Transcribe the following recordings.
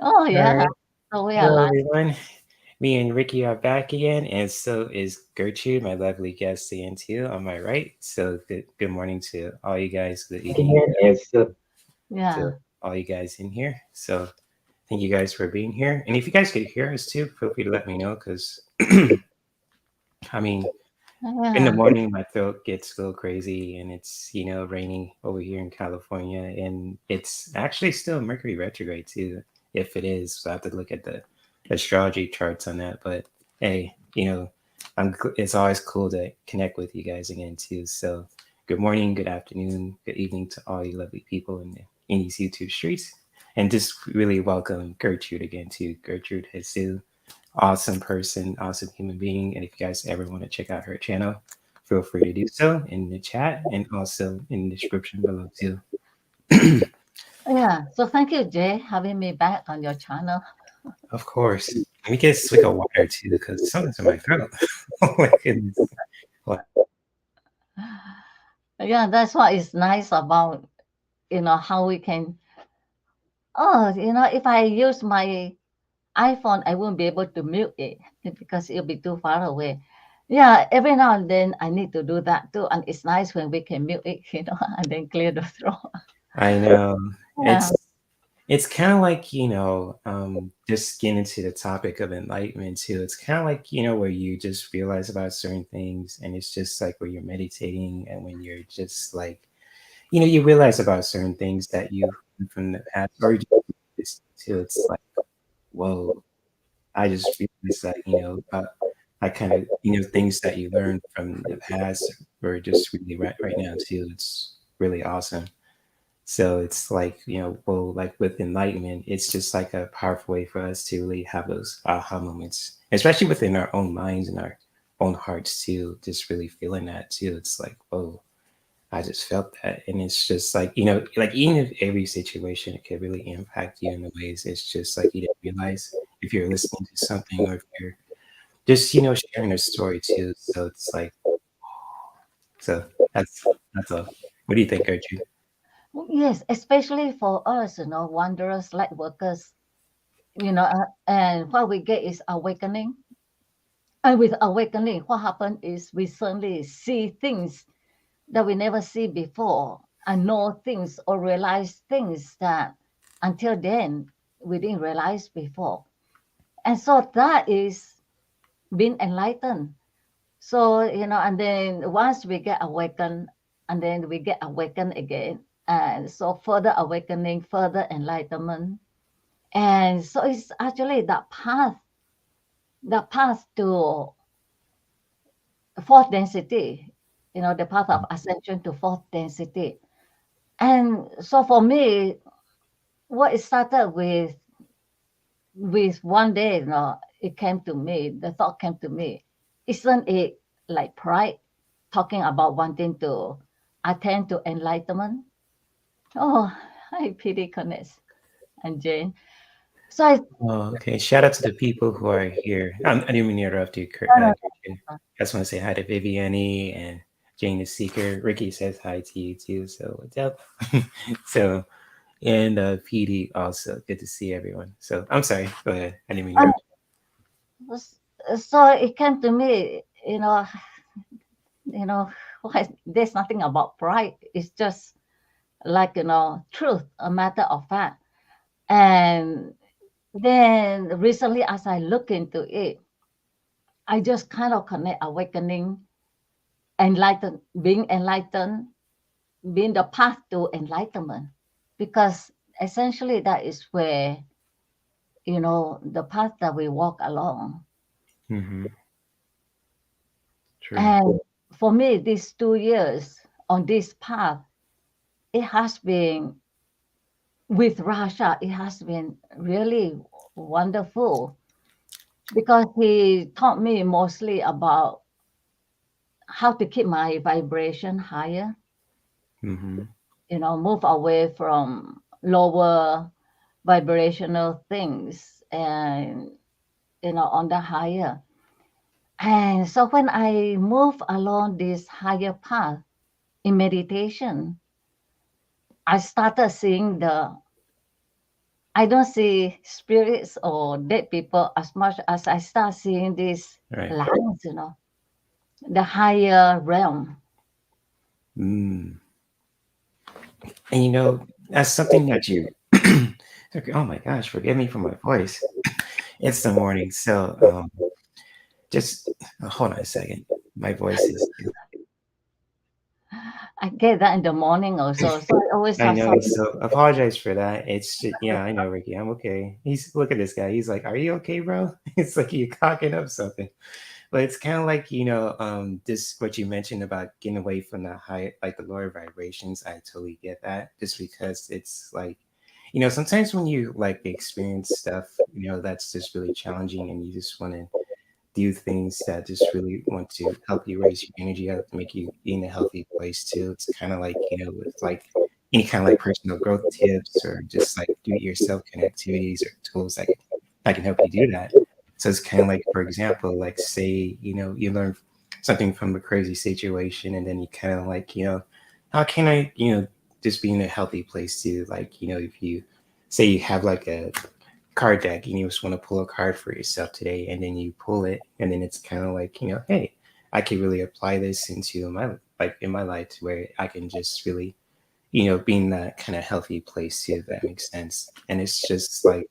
Oh, All yeah. right. So we are Hello, live. everyone. Me and Ricky are back again, and so is Gertrude, my lovely guest, and too on my right. So good morning to all you guys. Good evening Again, it's to Yeah. all you guys in here. So thank you guys for being here. And if you guys could hear us too, feel free to let me know because I mean, in the Yeah. morning my throat gets a little crazy, and it's raining over here in California, and it's actually still Mercury retrograde too. If it is, so I have to look at the astrology charts on that. But hey, it's always cool to connect with you guys again too. So good morning, good afternoon, good evening to all you lovely people in these YouTube streets, and just really welcome Gertrude again too. Gertrude Hsu, awesome person, awesome human being. And if you guys ever want to check out her channel, feel free to do so in the chat and also in the description below too. Yeah. So thank you, Jay, having me back on your channel. Of course. Let me get a swig of water too, because something's in my throat. Oh my goodness. What? Yeah, that's what is nice about, how we can. Oh, if I use my iPhone, I won't be able to mute it because it'll be too far away. Yeah, every now and then I need to do that too. And it's nice when we can mute it, and then clear the throat. I know. Yeah. It's kind of like, just getting into the topic of enlightenment too. It's kind of like, where you just realize about certain things, and it's just like where you're meditating, and when you're just like, you realize about certain things that you from the past, or you just too. It's like, whoa, I just realized that, I kind of, things that you learned from the past were just really right now too. It's really awesome. So it's like, well, like with enlightenment, it's just like a powerful way for us to really have those aha moments, especially within our own minds and our own hearts too. Just really feeling that too. It's like, whoa, I just felt that. And it's just like, like even if every situation it could really impact you in the ways it's just like you didn't realize if you're listening to something or if you're just, sharing a story too. So it's like, so that's all. What do you think, Gertrude? Yes, especially for us, wanderers, light workers, and what we get is awakening. And with awakening, what happened is we suddenly see things that we never see before and know things or realize things that until then we didn't realize before. And so that is being enlightened. So, and then once we get awakened, and then we get awakened again. And so further awakening, further enlightenment. And so it's actually the path to fourth density, the path of ascension to fourth density. And so for me, what it started with one day, it came to me, the thought came to me, isn't it like pride talking about wanting to attain to enlightenment? Oh, I pity Connect and Jane. So I, Oh, okay. Shout out to the people who are here. I didn't mean to interrupt you, no, no, Christian. I just want to say hi to Viviani and Jane the Seeker. Ricky says hi to you too. So what's up? So and PD also. Good to see everyone. So I'm sorry. Go ahead. I didn't mean to no. interrupt. So it came to me, you know, why there's nothing about pride. It's just like, truth, a matter of fact. And then recently, as I look into it, I just kind of connect awakening, enlightened, being the path to enlightenment. Because essentially, that is where, the path that we walk along. Mm-hmm. True. And for me, these 2 years on this path, it has been with Rasha, it has been really wonderful because he taught me mostly about how to keep my vibration higher, Mm-hmm. move away from lower vibrational things and, on the higher. And so when I move along this higher path in meditation, I started seeing I don't see spirits or dead people as much as I start seeing these Right. lines, the higher realm. Mm. And that's something that you. Okay, oh my gosh, forgive me for my voice. It's the morning, so just hold on a second. My voice is. I get that in the morning also, so I always I have know, some. so apologize for that. It's just, yeah, I know, Ricky. I'm okay. Look at this guy. He's like, "Are you okay, bro?" It's like you cocking up something. But it's kind of like, this what you mentioned about getting away from the high, like the lower vibrations. I totally get that. Just because it's like, sometimes when you like experience stuff, that's just really challenging, and you just want to do things that just really want to help you raise your energy up, make you in a healthy place too. It's kind of like, with like any kind of like personal growth tips or just like do it yourself kind of activities or tools that can help you do that. So it's kind of like, for example, like say, you learn something from a crazy situation and then you kind of like, how can I, just be in a healthy place too? Like, if you say you have like a card deck and you just want to pull a card for yourself today and then you pull it and then it's kind of like hey, I can really apply this into my like in my life to where I can just really be in that kind of healthy place too, if that makes sense. And it's just like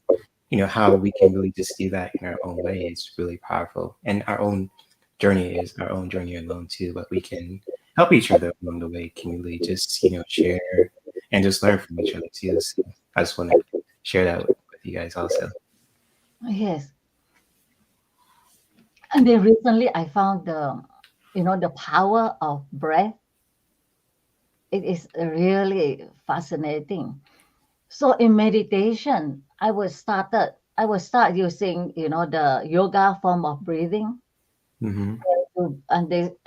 how we can really just do that in our own way is really powerful, and our own journey is our own journey alone too, but we can help each other along the way, can really just share and just learn from each other too. So I just want to share that with you guys also. Yes, and then recently I found the power of breath. It is really fascinating. So in meditation, I will start using, the yoga form of breathing. Mm-hmm.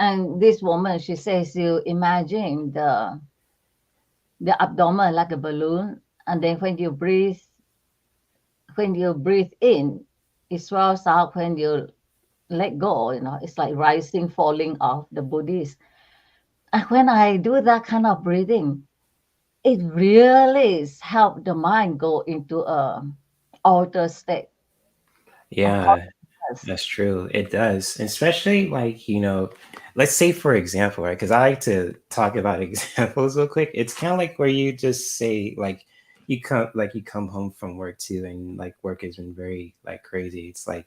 And this woman, she says you imagine the abdomen like a balloon, and then when you breathe in, it swells out. When you let go, it's like rising, falling off the bodies. And when I do that kind of breathing, it really help the mind go into a altered state of Yeah, consciousness. that's true. It does. Especially like, let's say for example, right? Because I like to talk about examples real quick. It's kind of like where you just say like you come home from work too, and like work has been very like crazy. It's like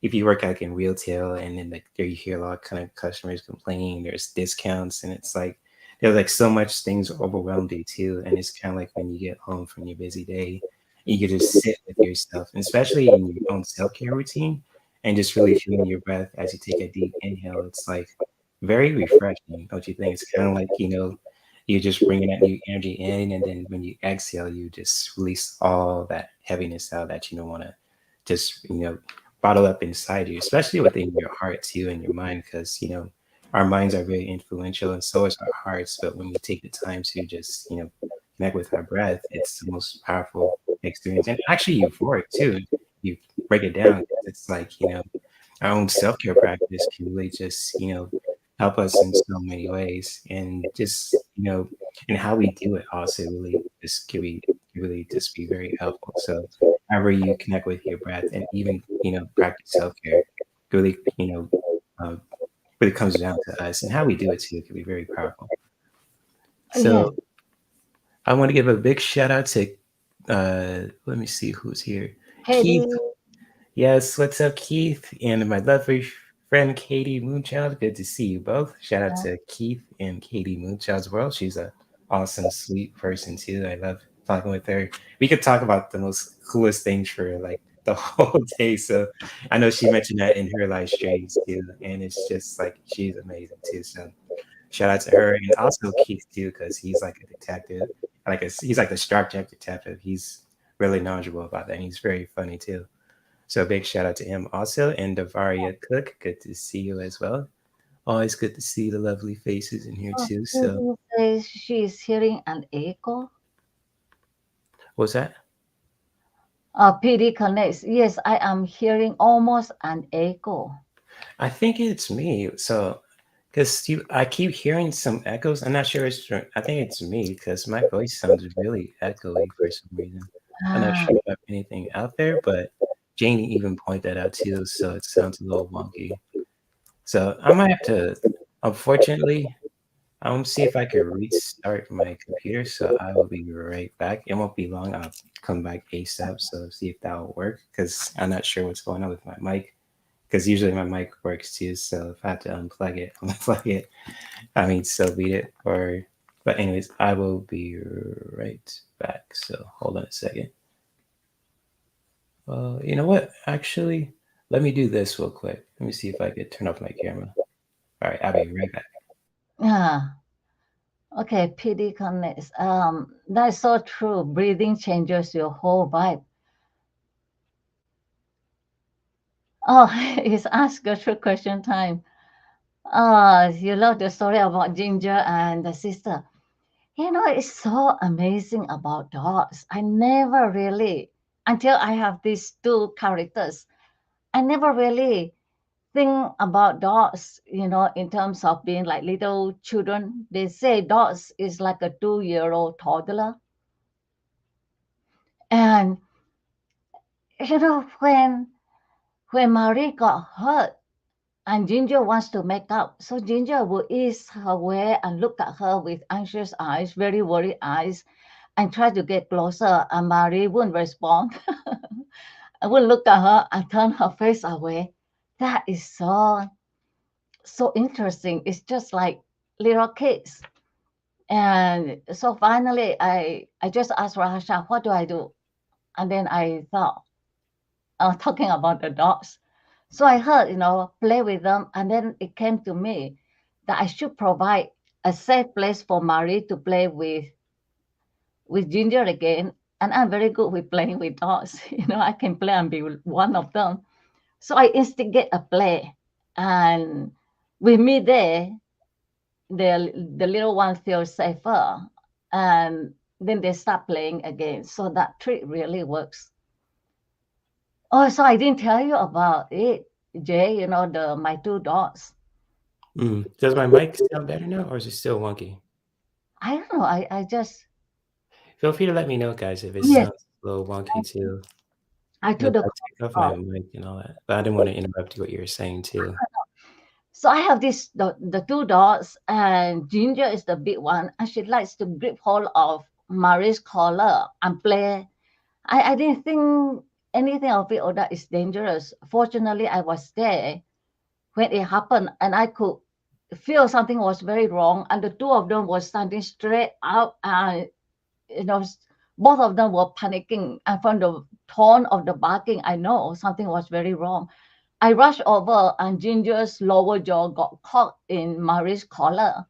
if you work like in retail and then like there you hear a lot of kind of customers complaining, there's discounts and it's like there's like so much things overwhelmed you too. And it's kind of like when you get home from your busy day, you can just sit with yourself, and especially in your own self-care routine and just really feeling your breath as you take a deep inhale. It's like very refreshing, don't you think? It's kind of like, you're just bringing that new energy in, and then when you exhale, you just release all that heaviness out that you don't want to just, bottle up inside you, especially within your heart too and your mind, because our minds are very influential and so is our hearts. But when we take the time to just connect with our breath, it's the most powerful experience and actually euphoric too. You break it down, 'cause it's like our own self-care practice can really just help us in so many ways, and just and how we do it also really just can really just be very helpful. So however you connect with your breath and even practice self-care really uh, really comes down to us, and how we do it too can be very powerful. Yes, So I want to give a big shout out to let me see who's here. Keith. Katie. Yes, what's up, Keith? And my lovely friend Katie Moonchild. Good to see you both. Shout out to Keith and Katie Moonchild's world. She's a awesome, sweet person too. I love talking with her. We could talk about the most coolest things for like the whole day. So I know she mentioned that in her live streams too, and it's just like she's amazing too. So shout out to her, and also Keith too, because he's like a detective, he's like the sharp jack detective. He's really knowledgeable about that, and he's very funny too. So big shout out to him also, and Davaria Cook. Good to see you as well. Always good to see the lovely faces in here Oh, too. So Katie says she's hearing an echo. what's that? PD connects. Yes, I am hearing almost an echo. I think it's me. So because I keep hearing some echoes. I'm not sure it's true. I think it's me because my voice sounds really echoey for some reason. I'm not Ah, sure about anything out there, but Janie even pointed that out too, so it sounds a little wonky. So I might have to, unfortunately, see if I could restart my computer. So I will be right back. It won't be long. I'll come back ASAP. So see if that will work because I'm not sure what's going on with my mic. Because usually my mic works too. So if I have to unplug it, unplug it. I mean, so beat it. But anyways, I will be right back. So hold on a second. You know what? Actually, let me do this real quick. Let me see if I could turn off my camera. All right, I'll be right back. yeah. Okay, PD connects. That's so true. Breathing changes your whole vibe. Oh, it's Ask Gertrude question time. You love the story about Ginger and the sister. It's so amazing about dogs. I never really, until I have these two characters, I never really think about dogs, in terms of being like little children. They say dogs is like a 2-year-old toddler. And, when Marie got hurt and Ginger wants to make up, so Ginger will ease her way and look at her with anxious eyes, very worried eyes, and try to get closer. And Marie wouldn't respond. I would look at her and turn her face away. That is so interesting. It's just like little kids. And so finally, I just asked Rahasha, what do I do? And then I thought, talking about the dogs. So I heard, play with them. And then it came to me that I should provide a safe place for Marie to play with Ginger again. And I'm very good with playing with dogs. I can play and be one of them. So I instigate a play. And with me there, the little one feels safer. And then they start playing again. So that trick really works. Oh, so I didn't tell you about it, Jay, the my two dogs. Does my mic sound better now, or is it still wonky? I don't know. I just, Feel free to let me know, guys, if it yes, sounds a little wonky too. I If took the I take off my call. mic and all that, but I didn't want to interrupt what you were saying too. So I have the two dogs, and Ginger is the big one, and she likes to grip hold of Marie's collar and play. I didn't think anything of it or that is dangerous. Fortunately, I was there when it happened, and I could feel something was very wrong, and the two of them were standing straight up, and you know both of them were panicking, and from the tone of the barking I know something was very wrong. I rushed over, and Ginger's lower jaw got caught in Marie's collar,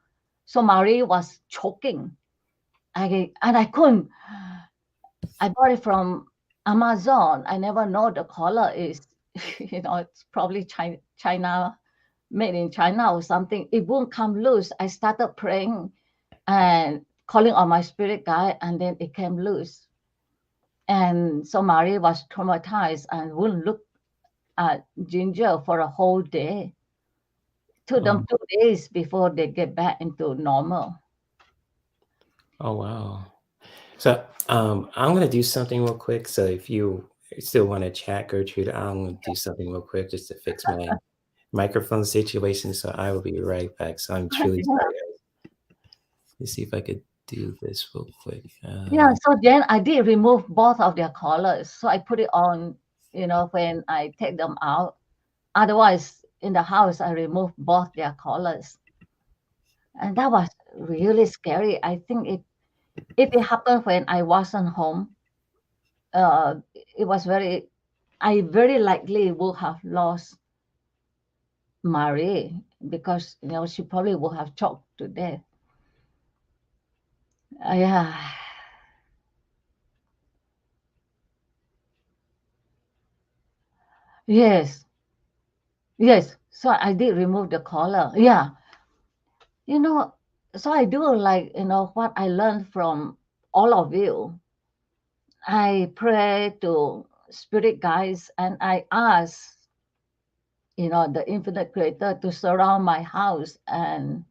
so Marie was choking. I couldn't. I bought it from Amazon. I never know the collar is it's probably China, made in China or something. It won't come loose. I started praying and calling on my spirit guide, and then it came loose. And so Marie was traumatized and wouldn't look at Ginger for a whole day. Took them Um, 2 days before they get back into normal. oh wow. So I'm gonna do something real quick. So if you still want to chat, Gertrude, I'm gonna do something real quick just to fix my microphone situation. So I will be right back. So I'm truly Yeah, sorry. Let's see if I could do this real quick. yeah. So then I did remove both of their collars. So I put it on, when I take them out. Otherwise, in the house, I removed both their collars. And that was really scary. I think if it happened when I wasn't home, it was I very likely would have lost Marie because, she probably would have choked to death. Yeah. Yes. Yes. So I did remove the collar. Yeah. You know, so I do like, what I learned from all of you. I pray to spirit guides and I ask, the infinite creator to surround my house and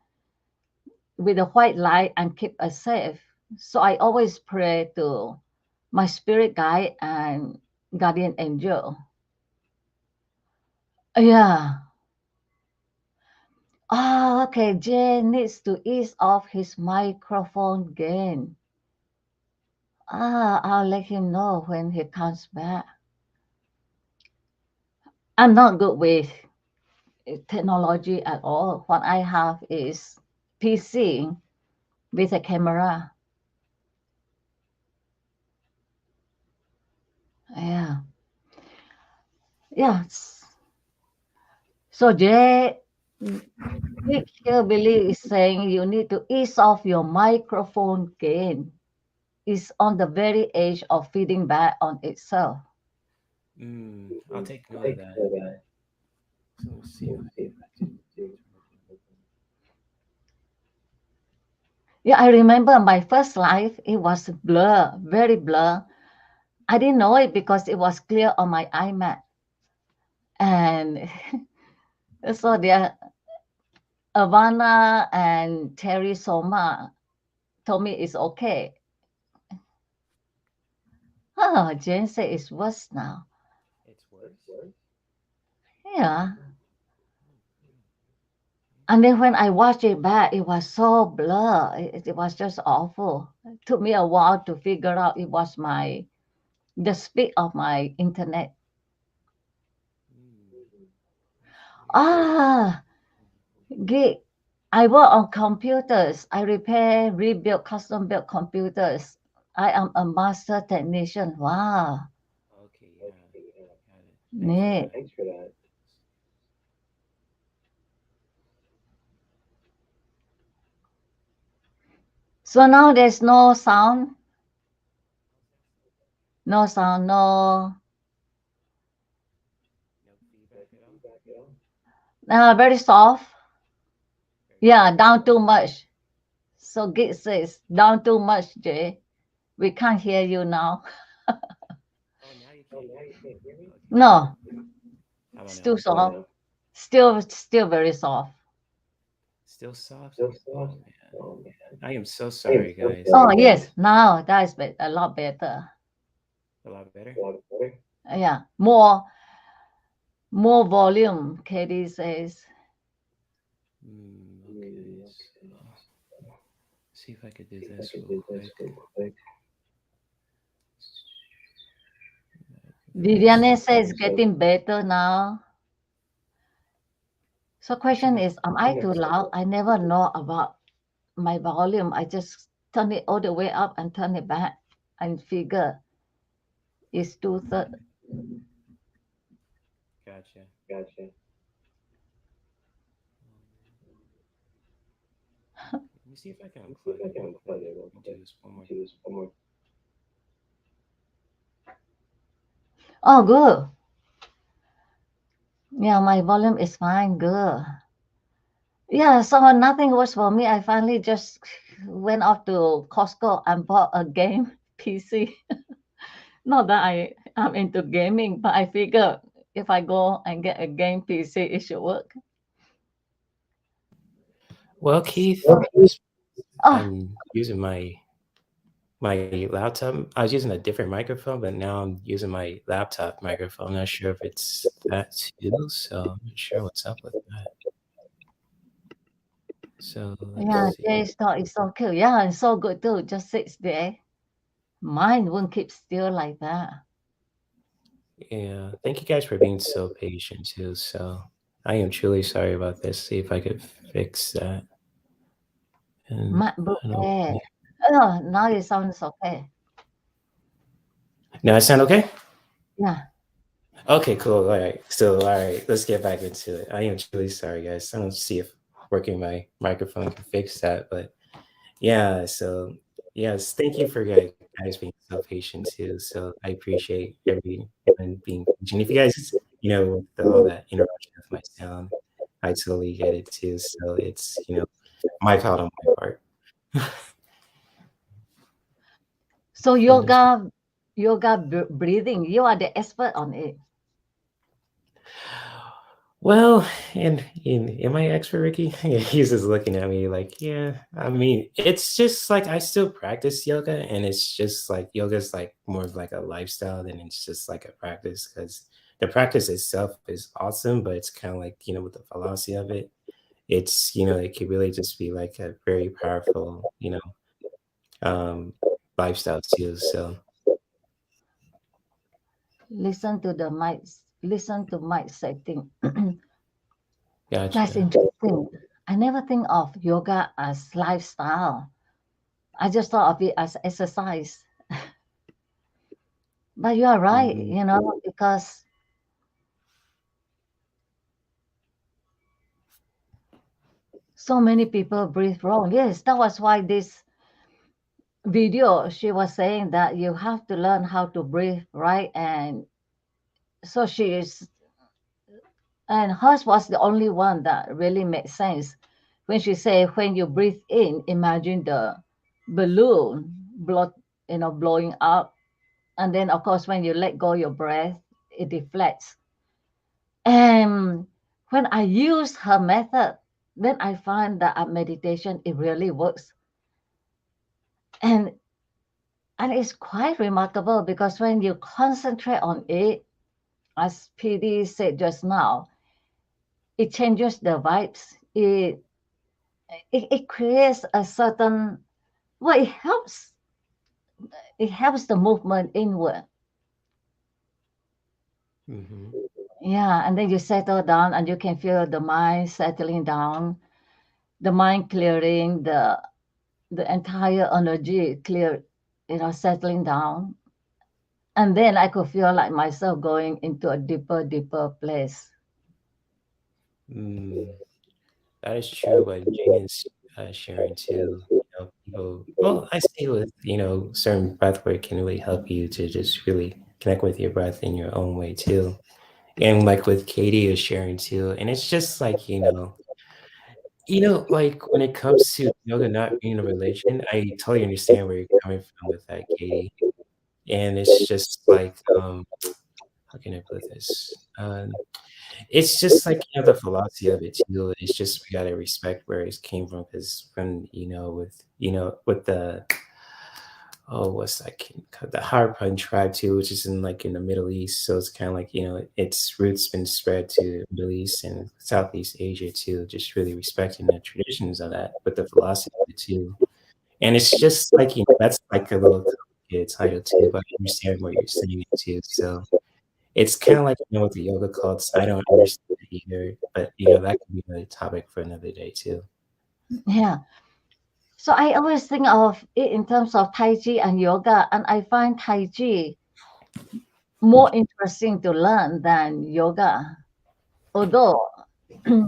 with a white light and keep us safe. So I always pray to my spirit guide and guardian angel. Yeah. Ah, okay. Jay needs to ease off his microphone gain. I'll let him know when he comes back. I'm not good with technology at all. What I have is PC with a camera. Yeah. Yeah. So Jay, Nick Hillbilly is saying you need to ease off your microphone gain. It's on the very edge of feeding back on itself. I'll take note of that. So let me see if I can turn it on. Yeah, I remember my first life, it was blur, very blur. I didn't know it because it was clear on my iMac. And so there, Ivana and Terry Soma told me it's okay. Oh, Jane said it's worse now. It's worse. Yeah. Oh, wow. And then when I watched it back, it was so blur. It was just awful. It took me a while to figure out it was the speed of my internet. Hmm. That's weird. Ah, gig. I work on computers. I repair, rebuild, custom build computers. I am a master technician. Wow. Okay, yeah, got it. Thanks for Neat. that. So now there's no sound, How's that sound? no sound, no, No feedback at all? very soft. Very Yeah, soft? down too much. So Git says, down too much, Jay. We can't hear you now. Oh, now you can't hear me? Okay. No, How about now? still soft. Still very soft. Still soft? Oh, man. I am so sorry, guys. Oh, yes, now that's a lot better. A lot better? Yeah, more volume, Katie says. Okay, so see if I could do this real quick. Microphone Viviane set. says getting better now. So I should question have. is, am I too loud? I never know about my volume. I just turn it all the way up and turn it back and figure it's two-thirds. Gotcha. Oh, man. Okay, let me see if I can unplug it real quick. Let me do this one more. Oh, good. Yeah, my volume is fine. Good. Yeah, so nothing was for me. I finally just went off to Costco and bought a game PC. Not that I'm into gaming, but I figure if I go and get a game PC, it should work. Well, Keith, just Oh, I'm using my laptop. I was using a different microphone, but now I'm using my laptop microphone. I'm not sure if it's that too, so I'm not sure what's up with that. So let's yeah, see. Jay's thought it's so cute. Yeah, it's so good too. Just sits there. Mine won't keep still like that. Yeah, thank you guys for being so patient too. So I am truly sorry about this. See if I could fix that. And MacBook I don't. Air. Oh, now it sounds okay. Now I sound okay. Yeah. Okay, cool. All right. So, all right, let's get back into it. I am truly sorry, guys. I don't see if working my microphone can fix that, but yeah. So, yes, thank you for guys being so patient too. So, I appreciate everyone being patient. If you guys, with all that interruption of my sound, I totally get it too. So, it's my fault on my part. So But it's yoga breathing. You are the expert on it. Well, and am I expert, Ricky? Yeah, he's just looking at me like, yeah. I mean, it's just like I still practice yoga, and it's just like yoga's like more of like a lifestyle than it's just like a practice because the practice itself is awesome, but it's kind of like with the philosophy of it, it's it could really just be like a very powerful um lifestyle too. So Listen to the mic. Listen to mic setting. That's gotcha. interesting. I never think of yoga as lifestyle. I just thought of it as exercise. But you are right, Hmm. because so many people breathe wrong. Yes, that was why this video she was saying that you have to learn how to breathe right, and so she is, and hers was the only one that really made sense when she said when you breathe in, imagine the balloon blowing up, and then of course when you let go your breath, it deflects. And when I use her method, then I find that at meditation it really works. And it's quite remarkable because when you concentrate on it, as PD said just now, it changes the vibes. It creates a certain, well, it helps the movement inward. Hmm. Yeah, and then you settle down and you can feel the mind settling down, the mind clearing, the entire energy clear, settling down. And then I could feel like myself going into a deeper, deeper place. Mm. That is true. What Jane is sharing too. People. Well, I see with certain breath work can really help you to just really connect with your breath in your own way too. And like with Katie is sharing too, and it's just like like when it comes to yoga not being a religion, I totally understand where you're coming from with that, Katie. And it's just like how can I put this? It's just like, the philosophy of it too. It's just we gotta respect where it came from because from with the what's that the Harappan tribe too, which is in the Middle East. So it's kind of like its roots been spread to Middle East and Southeast Asia too. Just really respecting the traditions of that, but the philosophy of it too. And it's just like that's like a little complicated title too, but I understand what you're saying too. So it's kinda like, with the yoga cults, I don't understand it either, but, that could be another topic for another day too. Yeah. So I always think of it in terms of Tai Chi and yoga, and I find Tai Chi more interesting to learn than yoga. Although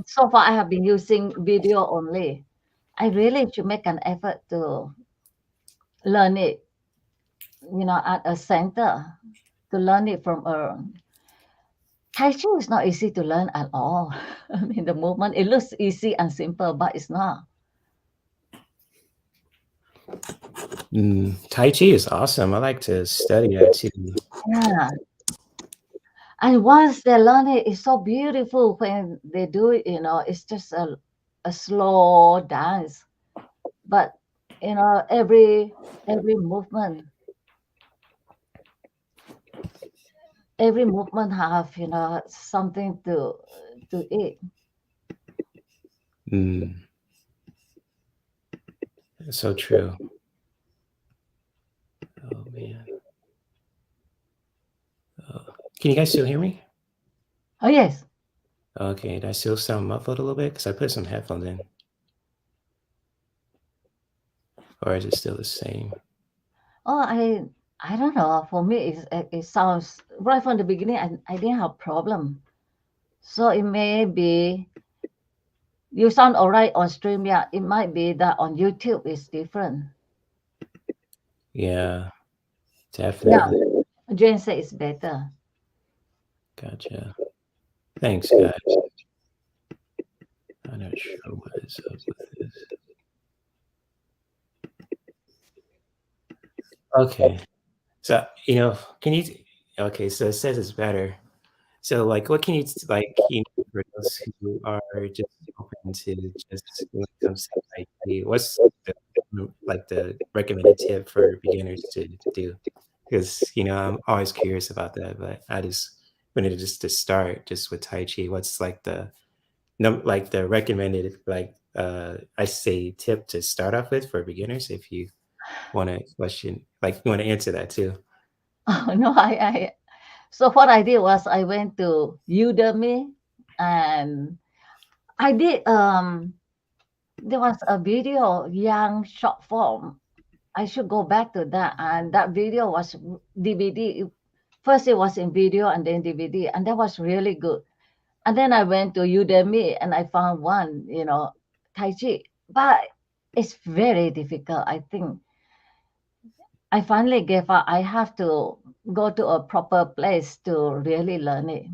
so far I have been using video only, I really should make an effort to learn it, at a center, to learn it from a. Tai Chi is not easy to learn at all. I mean, the movement, it looks easy and simple, but it's not. Tai Chi is awesome, I like to study that too. Yeah. And once they learn it, it's so beautiful when they do it, it's just a slow dance. But, every movement, every movement have, something to it. Mm, that's so true. Oh, man. Oh, can you guys still hear me? Oh, yes. Okay, did I still sound muffled a little bit? Because I put some headphones in, or is it still the same? Oh, I don't know. For me, it sounds right from the beginning. I didn't have problem. So it may be you sound all right on stream. Yeah, it might be that on YouTube it's different. Yeah, Yeah, definitely. Jane said it's better. Gotcha. Thanks, guys. I'm not sure what is up with this. Okay. So, can you okay, so it says it's better. So, like, what can you like, for those who are just open to just when it comes to Tai Chi, what's the like the recommended tip for beginners to do? Because I'm always curious about that, but I just wanted to start just with Tai Chi. What's like the like the recommended I say tip to start off with for beginners if you want to question like you want to answer that too. Oh, no, so what I did was I went to Udemy and I did, there was a video, young short form. I should go back to that. And that video was DVD. First, it was in video and then DVD, and that was really good. And then I went to Udemy and I found one, Tai Chi. But it's very difficult. I think I finally gave up. I have to go to a proper place to really learn it.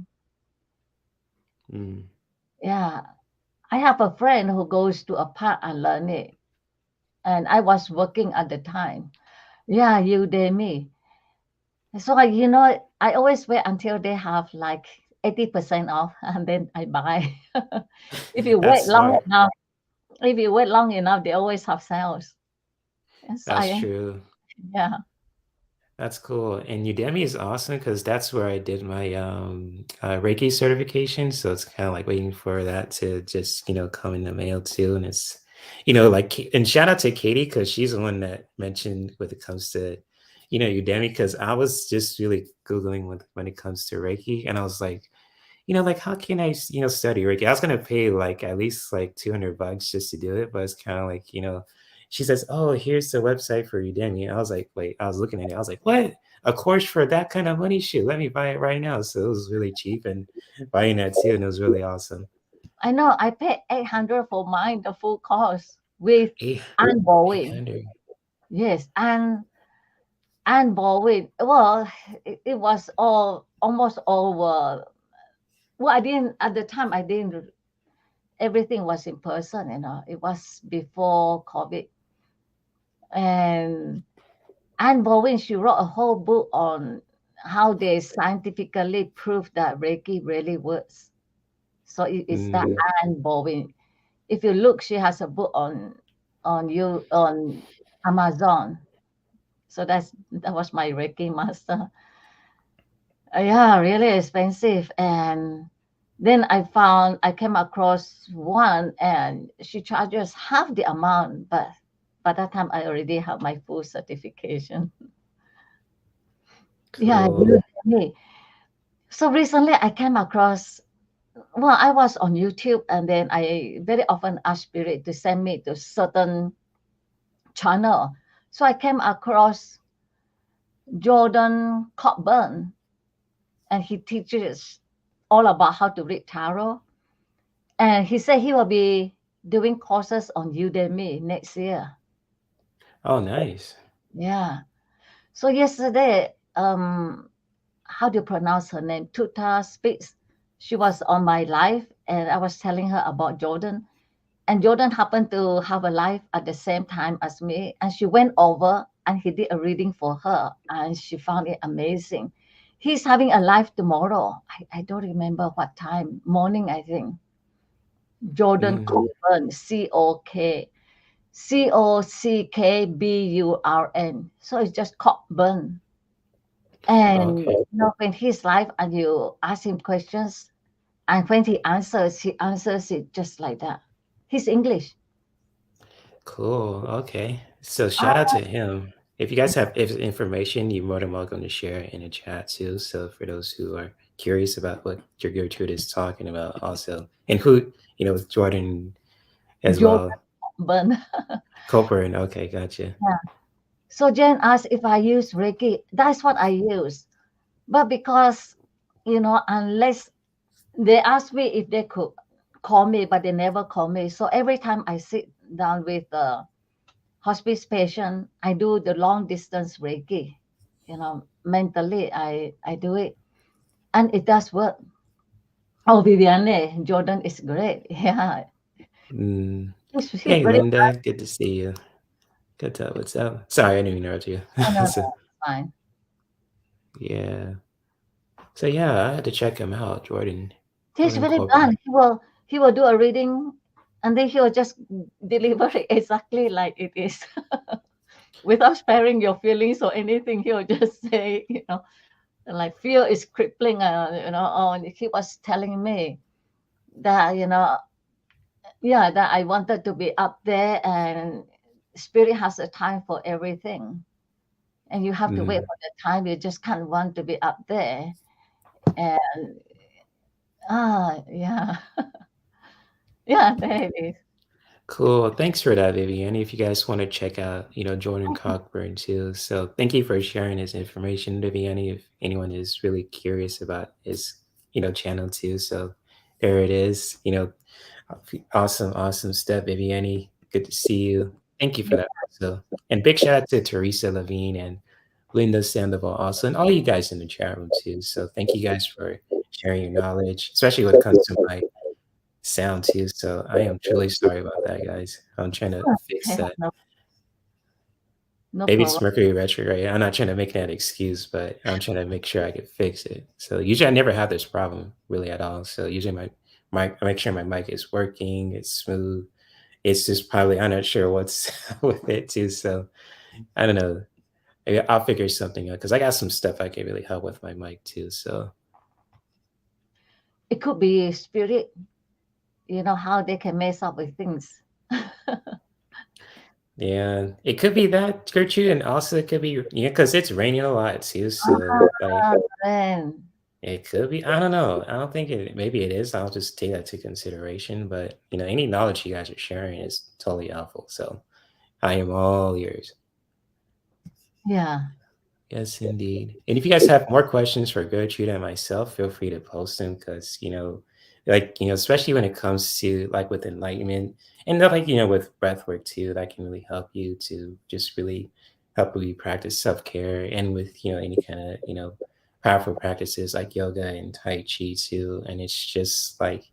Mm. Yeah. I have a friend who goes to a park and learn it. And I was working at the time. Yeah, Udemy. So I always wait until they have like 80% off and then I buy. if you wait That's long smart. enough, if you wait long enough, they always have sales. And so That's true. yeah. That's cool. And Udemy is awesome because that's where I did my Reiki certification. So it's kind of like waiting for that to just, come in the mail too. And it's, and shout out to Katie because she's the one that mentioned when it comes to, Udemy, because I was just really Googling when it comes to Reiki. And I was like, how can I, study Reiki? I was gonna pay like at least like $200 just to do it, but it's kind of like, she says, "Oh, here's the website for Udemy." I was like, wait, I was looking at it. I was like, what? A course for that kind of money? Shoot, let me buy it right now. So it was really cheap and buying that too, and it was really awesome. I know I paid 800 for mine, the full course with Eight, eight unbowing. hundred. Yes, and bowing. Well, it was all almost over. Well, I didn't at the time. I didn't. Everything was in person. It was before COVID. And Anne Boleyn, she wrote a whole book on how they scientifically prove that Reiki really works. So it's that Mm, Anne Boleyn. If you look, she has a book on Amazon. So that was my Reiki master. Yeah, really expensive. And then I came across one and she charges half the amount, but by that time I already have my full certification. Yeah, cool. me. So recently I came across, well, I was on YouTube and then I very often ask Spirit to send me to certain channel. So I came across Jordan Cockburn and he teaches all about how to read tarot. And he said he will be doing courses on Udemy next year. Oh, nice. Yeah. So yesterday, how do you pronounce her name? Tuta Speaks. She was on my live, and I was telling her about Jordan. And Jordan happened to have a live at the same time as me, and she went over and he did a reading for her, and she found it amazing. He's having a live tomorrow. I don't remember what time. Morning, I think. Jordan Mm, Cockburn, Cockburn. So it's just Cockburn. And okay. when he's live and you ask him questions, and when he answers it just like that. He's English. Cool. Okay. So shout out Ah, to him. If you guys have if information, you're more than welcome to share it in the chat too. So for those who are curious about what your Gertrude is talking about, also, and who Jordan as Jordan well. Cockburn. Copeland. Okay, gotcha. Yeah. So Jen asked if I use Reiki. That's what I use. But because, unless they asked me if they could call me, but they never call me. So every time I sit down with a hospice patient, I do the long distance Reiki. Mentally, I do it. And it does work. Oh, Viviane, Jordan is great. Yeah. Mm. He's Hey, very, Linda. Good to see you. Good to what's up? Sorry, I didn't interrupt you. no, no, no, So, it's fine. yeah. So yeah, I had to check him out, Jordan. quote He's very unquote. blunt. He will do a reading, and then he will just deliver it exactly like it is, without sparing your feelings or anything. He will just say, like fear is crippling. Oh, he was telling me that, yeah, that I wanted to be up there, and spirit has a time for everything, and you have to wait Mm, for the time. You just can't want to be up there, and yeah, yeah, there it is. cool. Thanks for that, Vivian. If you guys want to check out, Jordan Cockburn too. So thank you for sharing his information, Vivian. If anyone is really curious about his, channel too. So there it is. Awesome, awesome stuff, Viviani. Good to see you. Thank you for that. So, and big shout out to Teresa Levine and Linda Sandoval also, and all you guys in the chat room too. So thank you guys for sharing your knowledge, especially when it comes to my sound too. So I am truly sorry about that, guys. I'm trying to fix Okay, that. no, no Maybe it's problem. Mercury retrograde. I'm not trying to make that excuse, but I'm trying to make sure I can fix it. So usually I never have this problem really at all. So usually I make sure my mic is working, it's smooth. It's just probably I'm not sure what's with it too. So I don't know. Maybe I'll figure something out because I got some stuff I can really help with my mic too. So It could be spirit. You know how they can mess up with things. yeah, it could be that Gertrude, and also it could be because it's raining a lot too. So like Ah, man. it could be. I don't know. I don't think it. Maybe it is. I'll just take that to consideration. But any knowledge you guys are sharing is totally helpful. So I am all ears. Yeah. Yes, indeed. And if you guys have more questions for Gertrude and myself, feel free to post them because, especially when it comes to like with enlightenment and then, like, with breath work too, that can really help you to just really help you practice self-care and with, any kind of, powerful practices like yoga and Tai Chi too. And it's just like,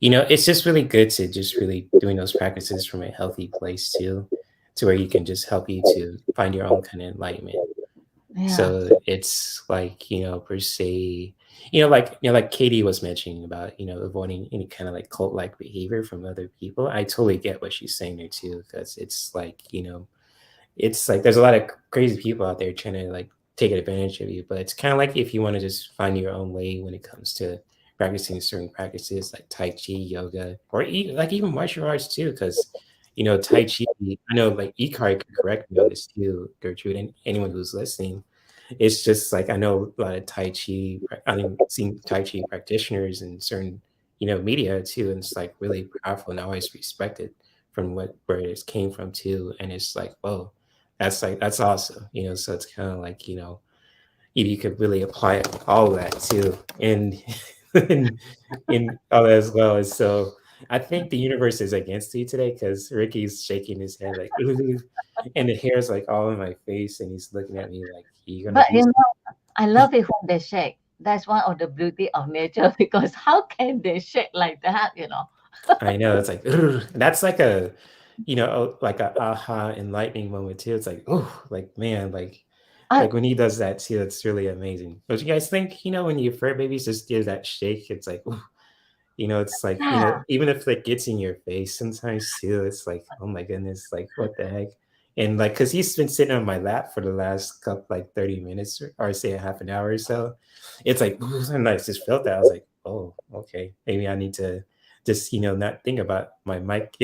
it's just really good to just really doing those practices from a healthy place too, to where you can just help you to find your own kind of enlightenment. Yeah. So it's like, per se, like Katie was mentioning about, avoiding any kind of like cult like behavior from other people. I totally get what she's saying there too, because it's like, it's like there's a lot of crazy people out there trying to like take advantage of you. But it's kind of like if you want to just find your own way when it comes to practicing certain practices like Tai Chi, yoga, or like even martial arts too, because Tai Chi. I know like Ikari could correct me on this too, Gertrude, and anyone who's listening. It's just like I know a lot of Tai Chi. I mean, seen Tai Chi practitioners in certain media too, and it's like really powerful, and I always respect it from where it came from too. And it's like, whoa, that's awesome, So it's kind of like if you could really apply all of that too, and in all that as well. And so I think the universe is against you today because Ricky's shaking his head like, ooh, and the hair's like all in my face, and he's looking at me like, "You gonna But do?" I love it when they shake. That's one of the beauty of nature because how can they shake like that? I know it's like, "Ugh." That's like a, like a aha enlightening moment too. It's like, oh, like man, I like when he does that too, it's really amazing. Don't you guys think, when your fur babies just give that shake, it's like, ooh, it's like, yeah, even if it gets in your face sometimes too, it's like, oh my goodness, like what the heck? And like, cause he's been sitting on my lap for the last couple, like 30 minutes or say a half an hour or so. It's like, ooh, and I just felt that. I was like, oh, okay. Maybe I need to just, not think about my mic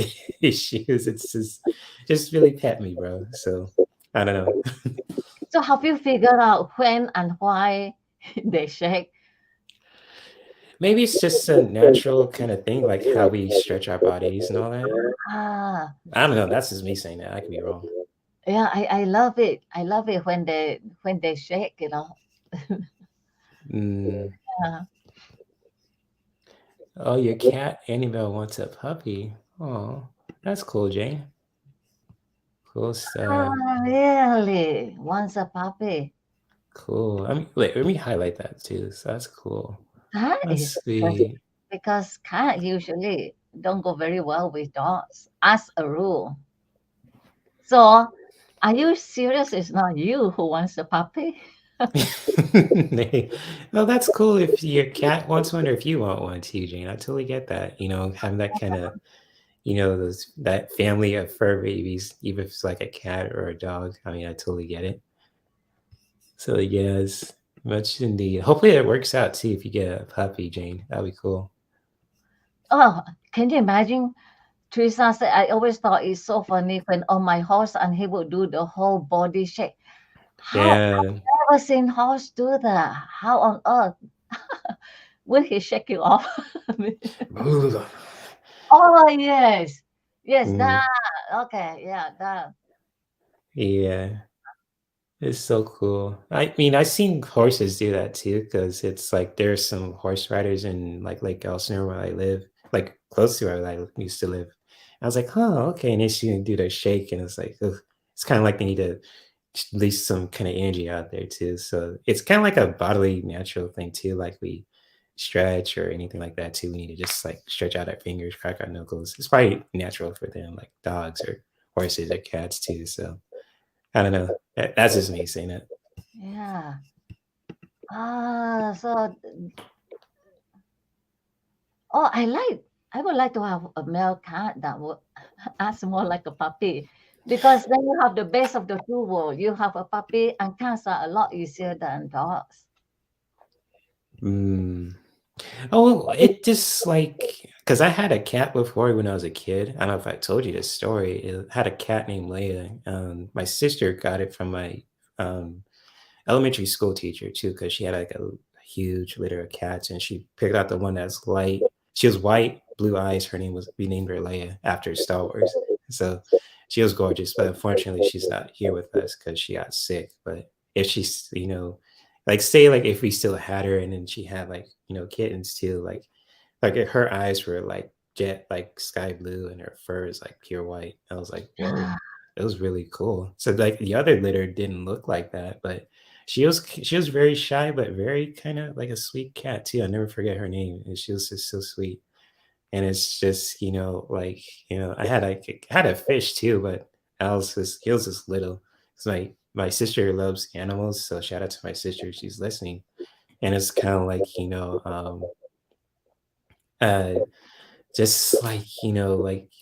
issues. It's just really pet me, bro. So I don't know. so have you figured out when and why they shake? Maybe it's just a natural kind of thing, like how we stretch our bodies and all that. Ah, I don't know. That's just me saying that. I could be wrong. yeah, I love it. I love it when they shake. Mm. Yeah. Oh, your cat Annabelle wants a puppy. Oh, that's cool, Jane. Cool stuff. Really? Wants a puppy? Cool. I mean, wait, let me highlight that too. So that's cool. That That's is interesting sweet. because cats usually don't go very well with dogs, as a rule. So, are you serious? It's not you who wants a puppy? Well, that's cool if your cat wants one or if you want one too, Jane. I totally get that. Having that kind of, those that family of fur babies, even if it's like a cat or a dog. I mean, I totally get it. So yes, much indeed. Hopefully it works out too if you get a puppy, Jane. That'd be cool. Oh, can you imagine? Teresa said, I always thought it's so funny when on my horse and he would do the whole body shake. How Yeah. I've never seen horse do that? How on earth will he shake you off? Ooh. Oh yes, yes, that Mm, okay, yeah, that. yeah. It's so cool. I mean, I've seen horses do that too, because it's like there's some horse riders in like Lake Elsinore where I live, like close to where I used to live. I was like, huh, okay. And they see them do their shake, and it's like, ugh. It's kind of like they need to release some kind of energy out there too. So it's kind of like a bodily, natural thing too. Like we stretch or anything like that too. We need to just like stretch out our fingers, crack our knuckles. It's probably natural for them, like dogs or horses or cats too. So I don't know. That's just me saying it. Yeah. So oh, I would like to have a male cat that would act more like a puppy because then you have the best of the two worlds. You have a puppy and cats are a lot easier than dogs. Mm. Oh, it just like because I had a cat before when I was a kid. I don't know if I told you this story. It had a cat named Leia. My sister got it from my um, elementary school teacher too, because she had like a huge litter of cats, and she picked out the one that's light. She was white, blue eyes. Her name was we named her Leia after Star Wars. So she was gorgeous, but unfortunately, she's not here with us because she got sick. But if she's, like say like if we still had her, and then she had like kittens too, like her eyes were like jet like sky blue, and her fur is like pure white. I was like, whoa, Yeah. it was really cool. So like the other litter didn't look like that, but she was very shy, but very kind of like a sweet cat too. I never forget her name, and she was just so sweet. And it's just like I had had a fish too, but he was just little. Cause my sister loves animals, so shout out to my sister. She's listening, and it's kind of like uh just like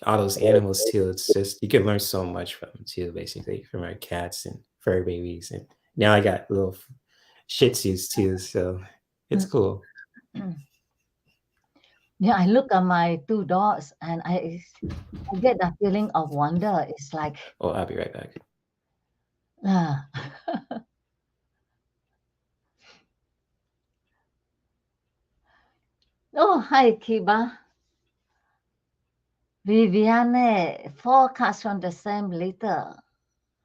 all those animals too. It's just you can learn so much from them too, basically from our cats and fur babies. And now I got little Shih Tzus too, so it's Mm. cool. Yeah, I look at my two dogs and I get that feeling of wonder. It's like, Oh, I'll be right back. ah. Oh, hi, Kiba. Viviane, four cats from the same litter.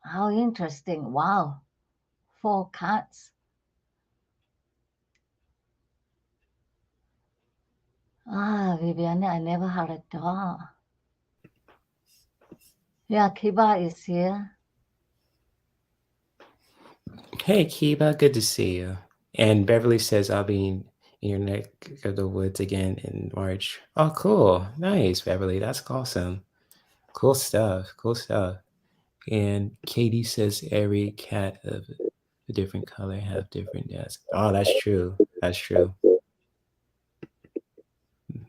How interesting. Wow. Four cats. Viviane, I never had a dog. Yeah, Kiba is here. Hey, Kiba, good to see you. And Beverly says I'll be in your neck of the woods again in March. Oh, cool. Nice, Beverly. That's awesome. Cool stuff. Cool stuff. And Katie says every cat of a different color have different dads. Oh, that's true. That's true.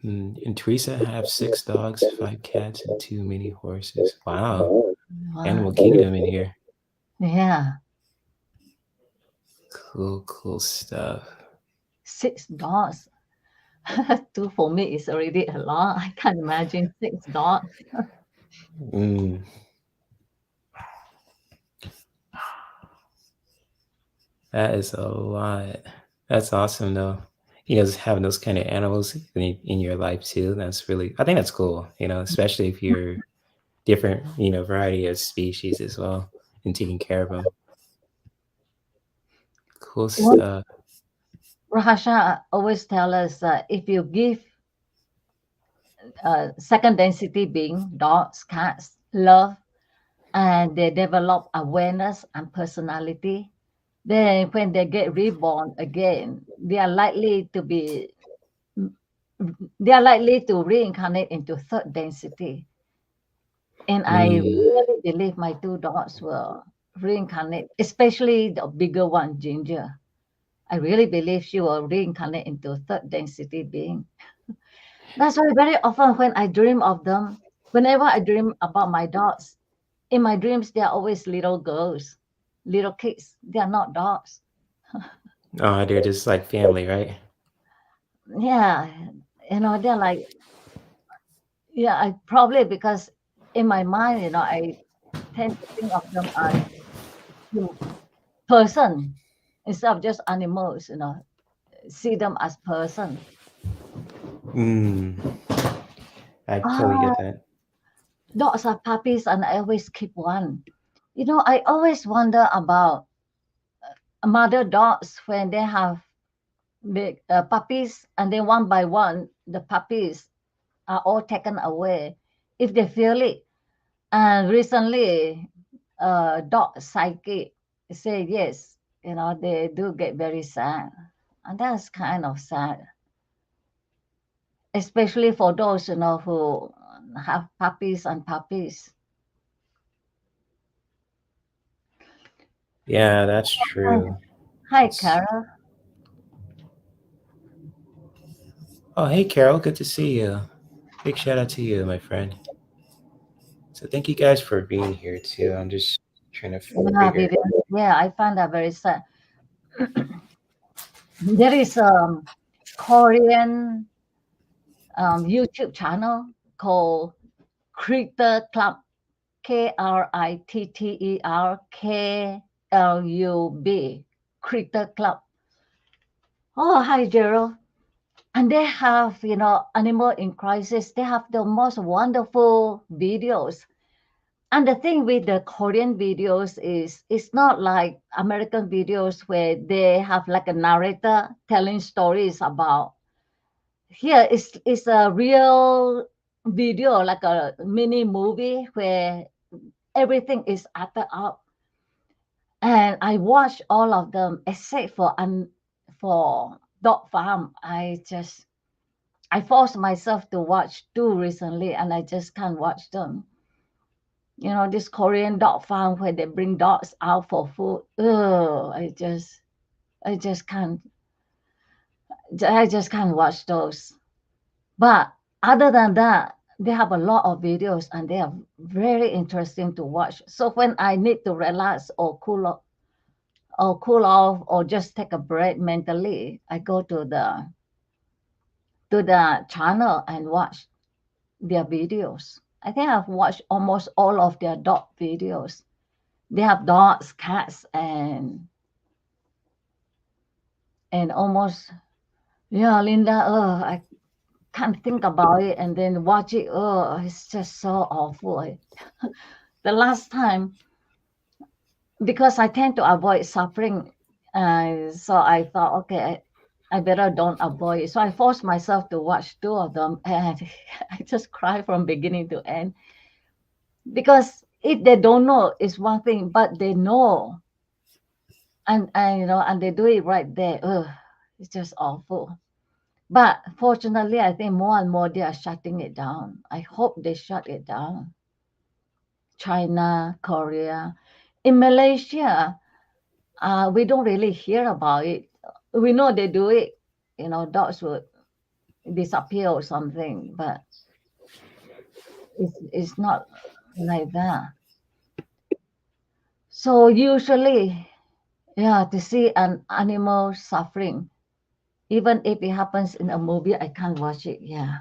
And Teresa have 6 dogs, 5 cats, and too many horses. Wow. Animal Wow. Kingdom in here. Yeah, Cool, cool stuff. six dogs. Two for me is already a lot. I can't imagine six dogs. Mm, that is a lot. That's awesome, though. Just having those kind of animals in your life too. I think that's cool. Especially if you're different, variety of species as well, and taking care of them. Cool Well, stuff. Rahasha always tell us if you give second density being dogs, cats, love, and they develop awareness and personality, then when they get reborn again, they are likely to reincarnate into third density. And I Mm, really believe my two dogs were reincarnate, especially the bigger one, Ginger. I really believe she will reincarnate into third density being. That's why very often when I dream of them, whenever I dream about my dogs, in my dreams they are always little girls, little kids. They are not dogs. Oh, they're just like family, right? Yeah, they're like, yeah, I probably because in my mind, I tend to think of them as hum- person instead of just animals, see them as person. Mm, I totally Ah, get that. dogs are puppies, and I always keep one. I always wonder about mother dogs when they have big puppies, and then one by one, the puppies are all taken away if they feel it. And recently, dog psychic say yes, they do get very sad, and that's kind of sad, especially for those who have puppies and puppies. Yeah, that's Hi, true. hi, It's Carol. Oh, hey Carol, good to see you. Big shout out to you, my friend. So thank you guys for being here too. I'm just trying to Yeah, figure. Vivian. Yeah, I find that very sad. There is a Korean YouTube channel called Critter Club, KritterKlub, Critter Club. Oh, hi, Gerald. And they have, Animal in Crisis. They have the most wonderful videos. And the thing with the Korean videos is it's not like American videos where they have like a narrator telling stories about. Here it's a real video, like a mini movie where everything is acted out. And I watched all of them except for Dog Farm. I forced myself to watch two recently, and I just can't watch them. This Korean dog farm where they bring dogs out for food. Ugh, I just can't. I just can't watch those. But other than that, they have a lot of videos and they are very interesting to watch. So when I need to relax or cool off or just take a break mentally, I go to the channel and watch their videos. I think I've watched almost all of their dog videos. They have dogs, cats, and almost, yeah, Linda. I can't think about it and then watch it. It's just so awful. The last time, because I tend to avoid suffering, so I thought, okay, I better don't avoid it. So I forced myself to watch two of them, and I just cry from beginning to end. Because if they don't know, it's one thing, but they know, and they do it right there. It's just awful. But fortunately, I think more and more they are shutting it down. I hope they shut it down. China, Korea. In Malaysia, we don't really hear about it. We know they do it. Dogs would disappear or something, but it's not like that. So usually, yeah, to see an animal suffering, even if it happens in a movie, I can't watch it. Yeah.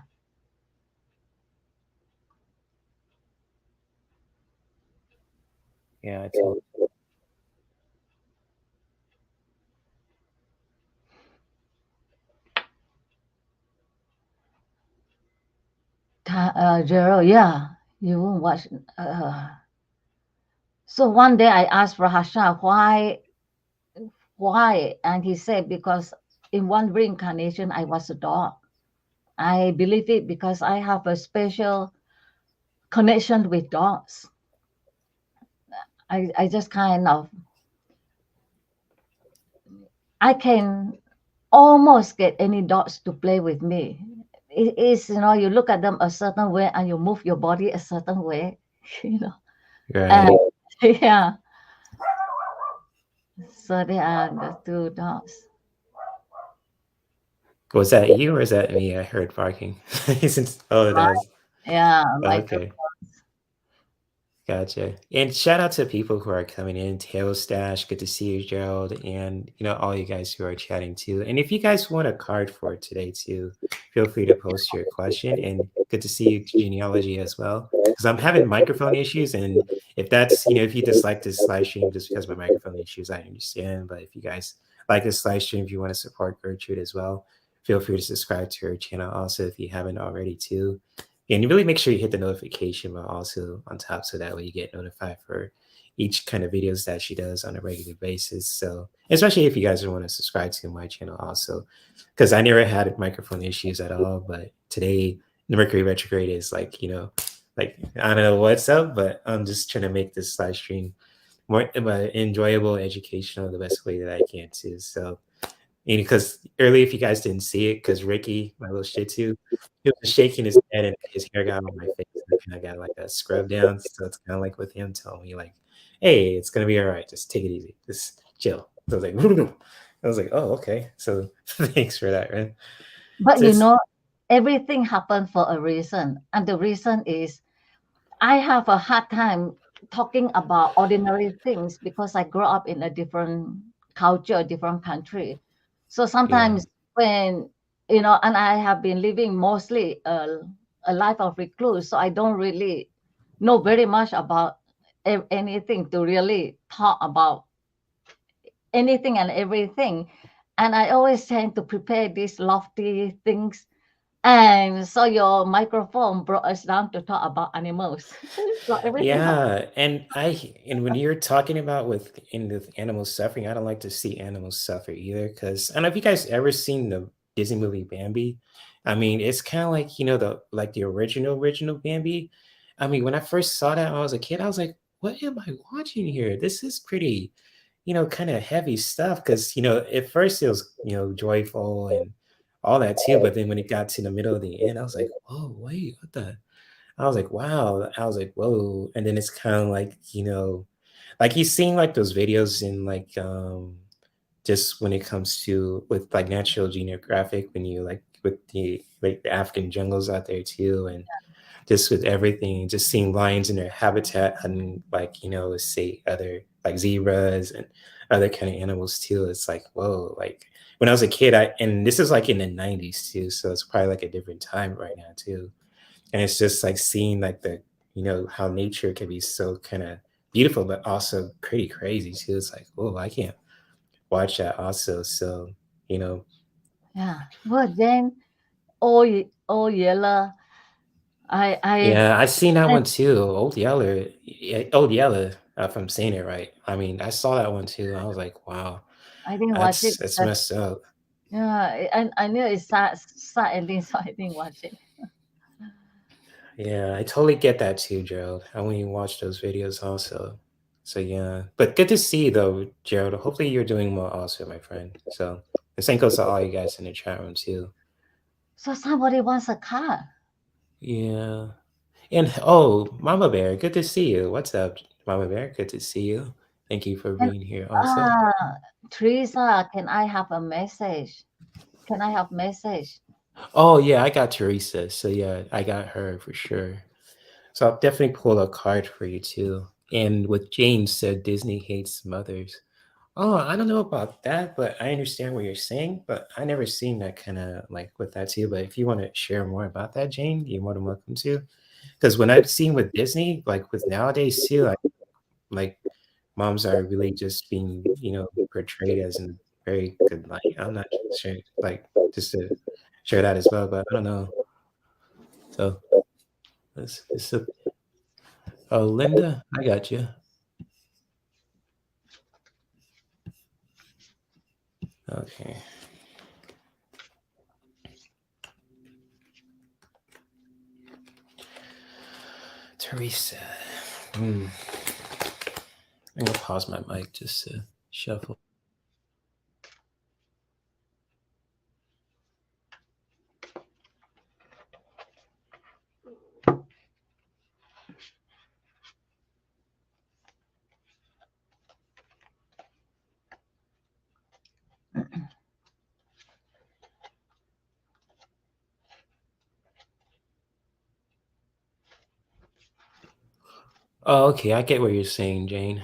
Yeah, I totally. Gerald, yeah, you won't watch. Uh, so one day I asked Rahasha why, and he said because in one reincarnation I was a dog. I believe it because I have a special connection with dogs. I just kind of I can almost get any dogs to play with me. It is, you look at them a certain way and you move your body a certain way, you know. And Right. yeah, So they are the two dogs. Was that you or is that me? I heard barking. Since oh, that was Yeah, my two. okay. Gotcha. And shout out to people who are coming in. Tail Stash, good to see you, Gerald, and all you guys who are chatting too. And if you guys want a card for today too, feel free to post your question. And good to see you, Genealogy, as well. Because I'm having microphone issues, and if that's if you dislike this live stream just because of my microphone issues, I understand. But if you guys like this live stream, if you want to support Gertrude as well, feel free to subscribe to her channel also if you haven't already too. And you really make sure you hit the notification bell also on top so that way you get notified for each kind of videos that she does on a regular basis. So especially if you guys want to subscribe to my channel also, because I never had microphone issues at all. But today the Mercury retrograde is like, like I don't know what's up, but I'm just trying to make this live stream more enjoyable, educational, the best way that I can too. So because earlier, if you guys didn't see it, because Ricky, my little Shih Tzu, he was shaking his head and his hair got on my face. And I kind of got like a scrub down. So it's kind of like with him telling me, like, hey, it's going to be all right. Just take it easy. Just chill. So I was like, I was like, oh, okay. So thanks for that, right? But So it's, everything happened for a reason, and the reason is I have a hard time talking about ordinary things because I grew up in a different culture, different country. So yeah. sometimes when and I have been living mostly a life of recluse, so I don't really know very much about anything to really talk about anything and everything. And I always tend to prepare these lofty things. And so your microphone brought us down to talk about animals. So everything happened. Yeah, and when you're talking about with in the animals suffering, I don't like to see animals suffer either. Because I don't know if you guys ever seen the Disney movie Bambi. I mean, it's kind of like the original Bambi. I mean, when I first saw that when I was a kid, I was like, "What am I watching here? This is pretty, kind of heavy stuff." Because at first it was joyful and all that too, but then when it got to the middle of the end, I was like, "Whoa, wait, what the?" I was like, wow. I was like, whoa. And then it's kind of like, like you've seen like those videos in like just when it comes to with like Natural Geographic when you like with the like the African jungles out there too and just with everything, just seeing lions in their habitat and like, let's say other like zebras and other kind of animals too. It's like, whoa, like when I was a kid, and this is like in the 90s too, so it's probably like a different time right now too, and it's just like seeing like the how nature can be so kind of beautiful but also pretty crazy too. It's like, oh, I can't watch that also. So you know Yeah. Well, then, oh, Yella, I, I, yeah, I've seen that I, one too. Old Yeller, yeah, Old Yeller, if I'm saying it right. I mean, I saw that one too. I was like, wow, I didn't watch it that's because, messed up. yeah, I knew it's sad ending, so I didn't watch it. Yeah, I totally get that too, Gerald. I only watch those videos also. So yeah, but good to see you though, Gerald. Hopefully you're doing well also, my friend. So the same goes to all you guys in the chat room too. So somebody wants a car. Yeah, and oh, Mama Bear, good to see you. What's up, Mama Bear? Good to see you. Thank you for And, being here also. ah, Teresa, can I have a message? Can I have message? Oh yeah, I got Teresa. So yeah, I got her for sure. So I'll definitely pull a card for you too. And with James said Disney hates mothers. Oh, I don't know about that, but I understand what you're saying. But I never seen that kind of like with that too. But if you want to share more about that, Jane, you're more than welcome to. Because when I've seen with Disney, like with nowadays too, like moms are really just being, portrayed as in a very good light. I'm not sure, like just to share that as well, but I don't know. So this oh, Linda, I got you. Okay, Teresa. Hmm. I'm gonna pause my mic just to shuffle. Oh, okay, I get what you're saying, Jane.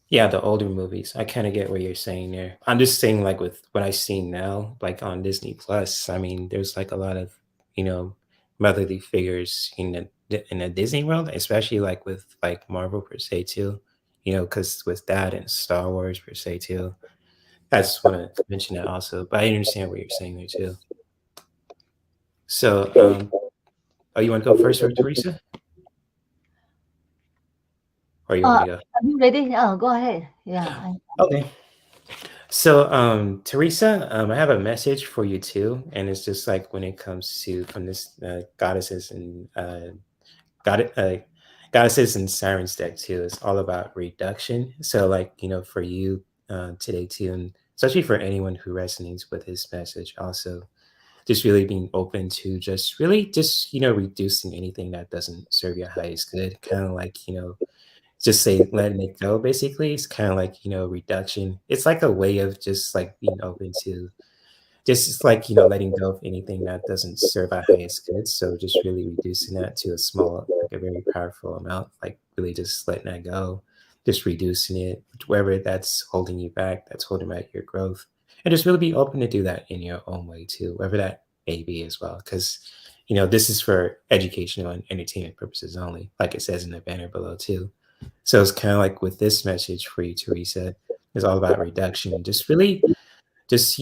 Yeah, the older movies. I kind of get what you're saying there. I'm just saying, like with what I see now, like on Disney Plus. I mean, there's like a lot of, you know, motherly figures in the Disney world, especially like with like Marvel per se too. You know, because with that and Star Wars per se too. I just want to mention that also, but I understand what you're saying there too. So, oh, you want to go first, or Teresa, or you want Uh, me to go? are you ready? Oh, go ahead. Yeah. Okay. So, Teresa, I have a message for you too, and it's just like when it comes to from this goddesses and god goddesses and sirens deck too. It's all about reduction. So, like for you today too, and especially for anyone who resonates with this message, also just really being open to just really just reducing anything that doesn't serve your highest good. Kind of like just say letting it go basically. It's kind of like reduction. It's like a way of just like being open to just like letting go of anything that doesn't serve our highest good. So just really reducing that to a small, like a very powerful amount, like really just letting that go, just reducing it, wherever that's holding you back, that's holding back your growth, and just really be open to do that in your own way too, wherever that may be as well. Because this is for educational and entertainment purposes only, like it says in the banner below too. So it's kind of like with this message for you, Teresa, is all about reduction. Just really, just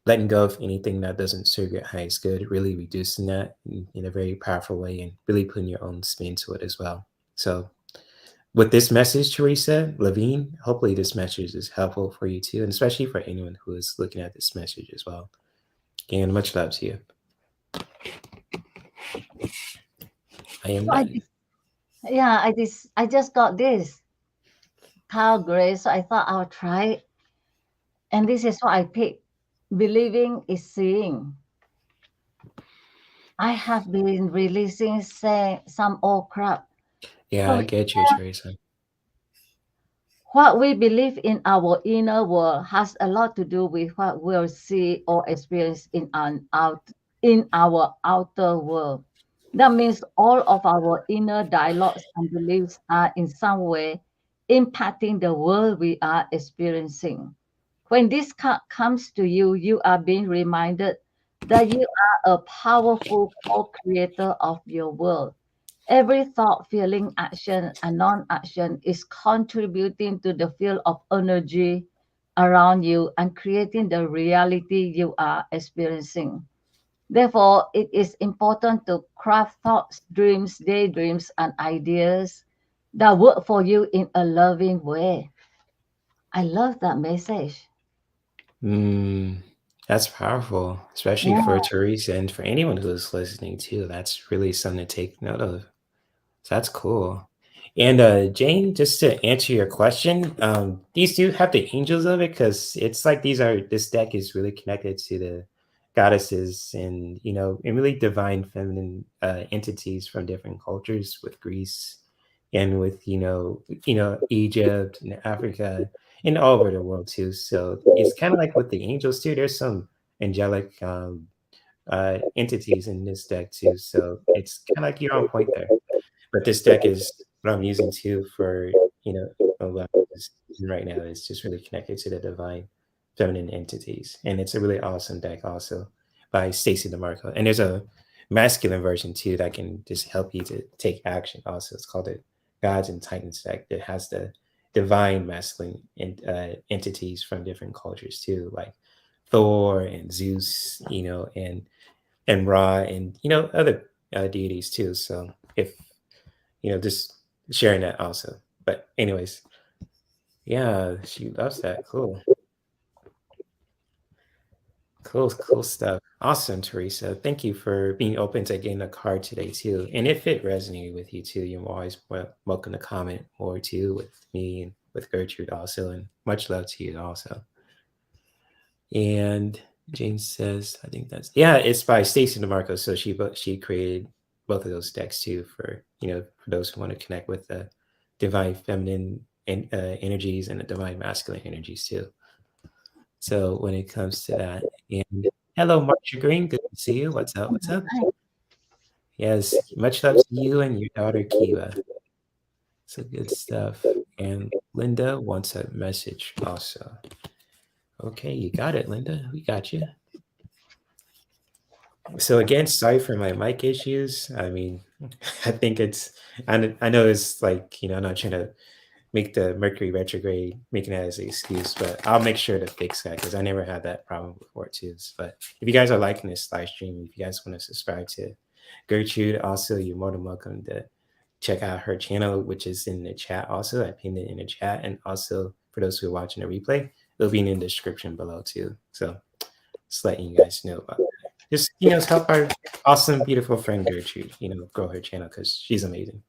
letting go of anything that doesn't serve your highest good. Really reducing that in a very powerful way, and really putting your own spin to it as well. So with this message, Teresa Levine, hopefully this message is helpful for you too, and especially for anyone who is looking at this message as well. And much love to you. I am So I done. just, yeah, I just got this cow grace, so I thought I'll try it. And this is what I picked. Believing is seeing. I have been releasing some old crap. Yeah, So I get you, Teresa. what we believe in our inner world has a lot to do with what we'll see or experience in our outer world. That means all of our inner dialogues and beliefs are in some way impacting the world we are experiencing. When this comes to you, you are being reminded that you are a powerful co-creator of your world. Every thought, feeling, action, and non action is contributing to the field of energy around you and creating the reality you are experiencing. Therefore, it is important to craft thoughts, dreams, daydreams, and ideas that work for you in a loving way. I love that message. Mm, that's powerful, especially Yeah. for Teresa and for anyone who is listening too. That's really something to take note of. So that's cool. And Jane, just to answer your question, these do have the angels of it because it's like this deck is really connected to the goddesses and really divine feminine entities from different cultures with Greece and with Egypt and Africa and all over the world too. So it's kind of like with the angels too. There's some angelic entities in this deck too. So it's kind of like you're on point there. But this deck is what I'm using too for, a lot of this right now is just really connected to the divine feminine entities. And it's a really awesome deck also by Stacey DeMarco. And there's a masculine version too that can just help you to take action also. It's called the Gods and Titans deck that has the divine masculine entities from different cultures too, like Thor and Zeus, and Ra and other deities too. So if just sharing that also. But anyways, yeah, she loves that. Cool, cool stuff. Awesome, Teresa. Thank you for being open to getting a card today too. And if it resonated with you too, you're always welcome to comment more too with me and with Gertrude also. And much love to you also. And Jane says, I think that's it's by Stacey DeMarco. So she created both of those decks too for those who want to connect with the divine feminine energies and the divine masculine energies too. So when it comes to that, and hello, Marcia Green, good to see you. What's up? What's up? Yes, much love to you and your daughter Kiva. So good stuff. And Linda wants a message also. Okay, you got it, Linda. We got you. So again, sorry for my mic issues. I mean, I think it's I know it's like, I'm not trying to make the Mercury retrograde, making that as an excuse, but I'll make sure to fix that because I never had that problem before too. But if you guys are liking this live stream, if you guys want to subscribe to Gertrude, also you're more than welcome to check out her channel, which is in the chat. Also, I pinned it in the chat, and also for those who are watching the replay, it'll be in the description below too. So just letting you guys know about that. Just help our awesome, beautiful friend Gertrude, grow her channel because she's amazing.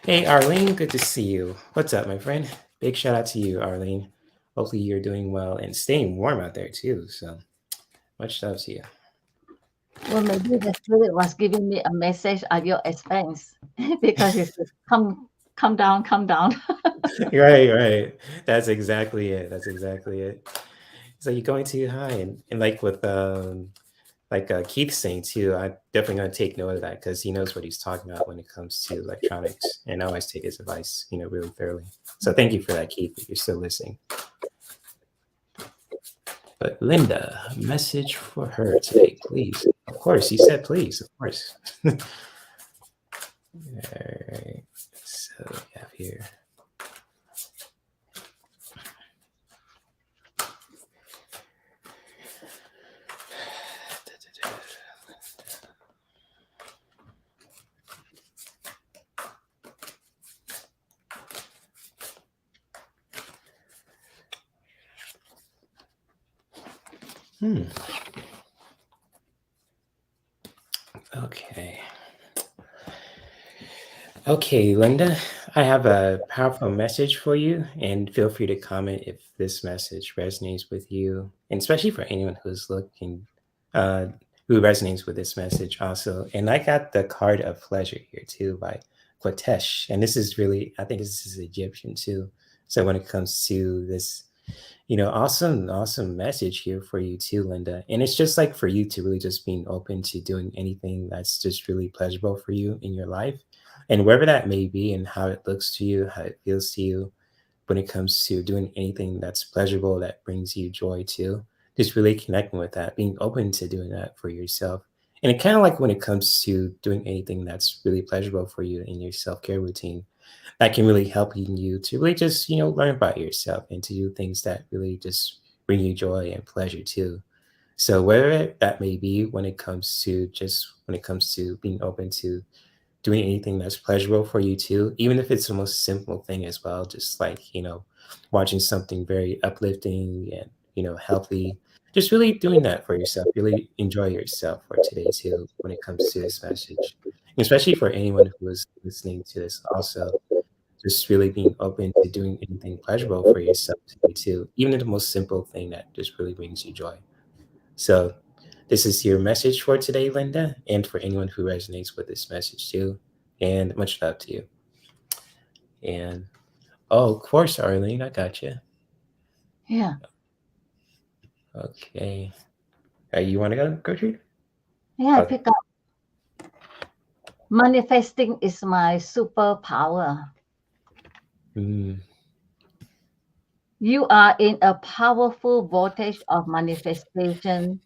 Hey, Arlene, good to see you. What's up, my friend? Big shout out to you, Arlene. Hopefully, you're doing well and staying warm out there, too. So, much love to you. Well, maybe the spirit was giving me a message at your expense because it's come down, come down. Right, right. That's exactly it. That's exactly it. So, you're going too high. And like with Keith saying, too, I'm definitely going to take note of that because he knows what he's talking about when it comes to electronics. And I always take his advice, really thoroughly. So, thank you for that, Keith, if you're still listening. But Linda, a message for her today, please. Of course, he said please, of course. All right, so we have here. Okay. Okay, Linda, I have a powerful message for you, and feel free to comment if this message resonates with you, and especially for anyone who's looking, uh, who resonates with this message also. And I got the card of pleasure here too by Quatesh, and this is really, I think this is Egyptian too. So when it comes to this, awesome message here for you too, Linda. And it's just like for you to really just being open to doing anything that's just really pleasurable for you in your life and wherever that may be and how it looks to you, how it feels to you when it comes to doing anything that's pleasurable, that brings you joy too. Just really connecting with that, being open to doing that for yourself. And it kind of like when it comes to doing anything that's really pleasurable for you in your self-care routine, that can really help you to really just, learn about yourself and to do things that really just bring you joy and pleasure too. So wherever that may be when it comes to being open to doing anything that's pleasurable for you too, even if it's the most simple thing as well, just like, watching something very uplifting and, healthy, just really doing that for yourself, really enjoy yourself for today too, when it comes to this message, especially for anyone who is listening to this also, just really being open to doing anything pleasurable for yourself today too, even the most simple thing that just really brings you joy. So this is your message for today, Linda, and for anyone who resonates with this message too. And much love to you. And oh, of course, Arlene, I got you. Yeah. Okay. You want to go, Gertrude? Yeah, I Okay. pick up. Manifesting is my superpower. Mm, You are in a powerful voltage of manifestation,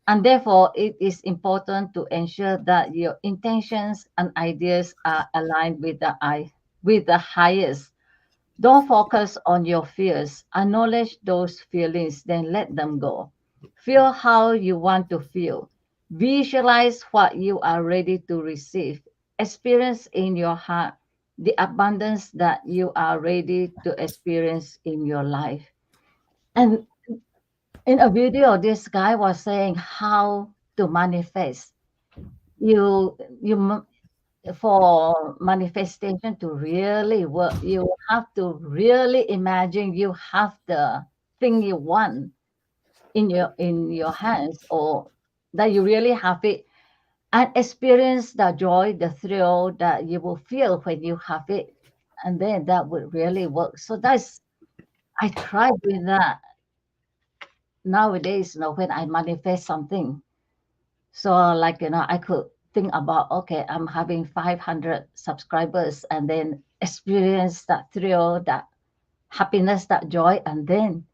and therefore it is important to ensure that your intentions and ideas are aligned with the highest. Don't focus on your fears. Acknowledge those feelings, then let them go. Feel how you want to feel. Visualize what you are ready to receive. Experience in your heart the abundance that you are ready to experience in your life. And in a video, this guy was saying how to manifest. You for manifestation to really work, you have to really imagine you have the thing you want in your hands, or that you really have it, and experience the joy, the thrill that you will feel when you have it, and then that would really work. So that's I try with that nowadays. When I manifest something, so like I could think about, okay, I'm having 500 subscribers, and then experience that thrill, that happiness, that joy. And then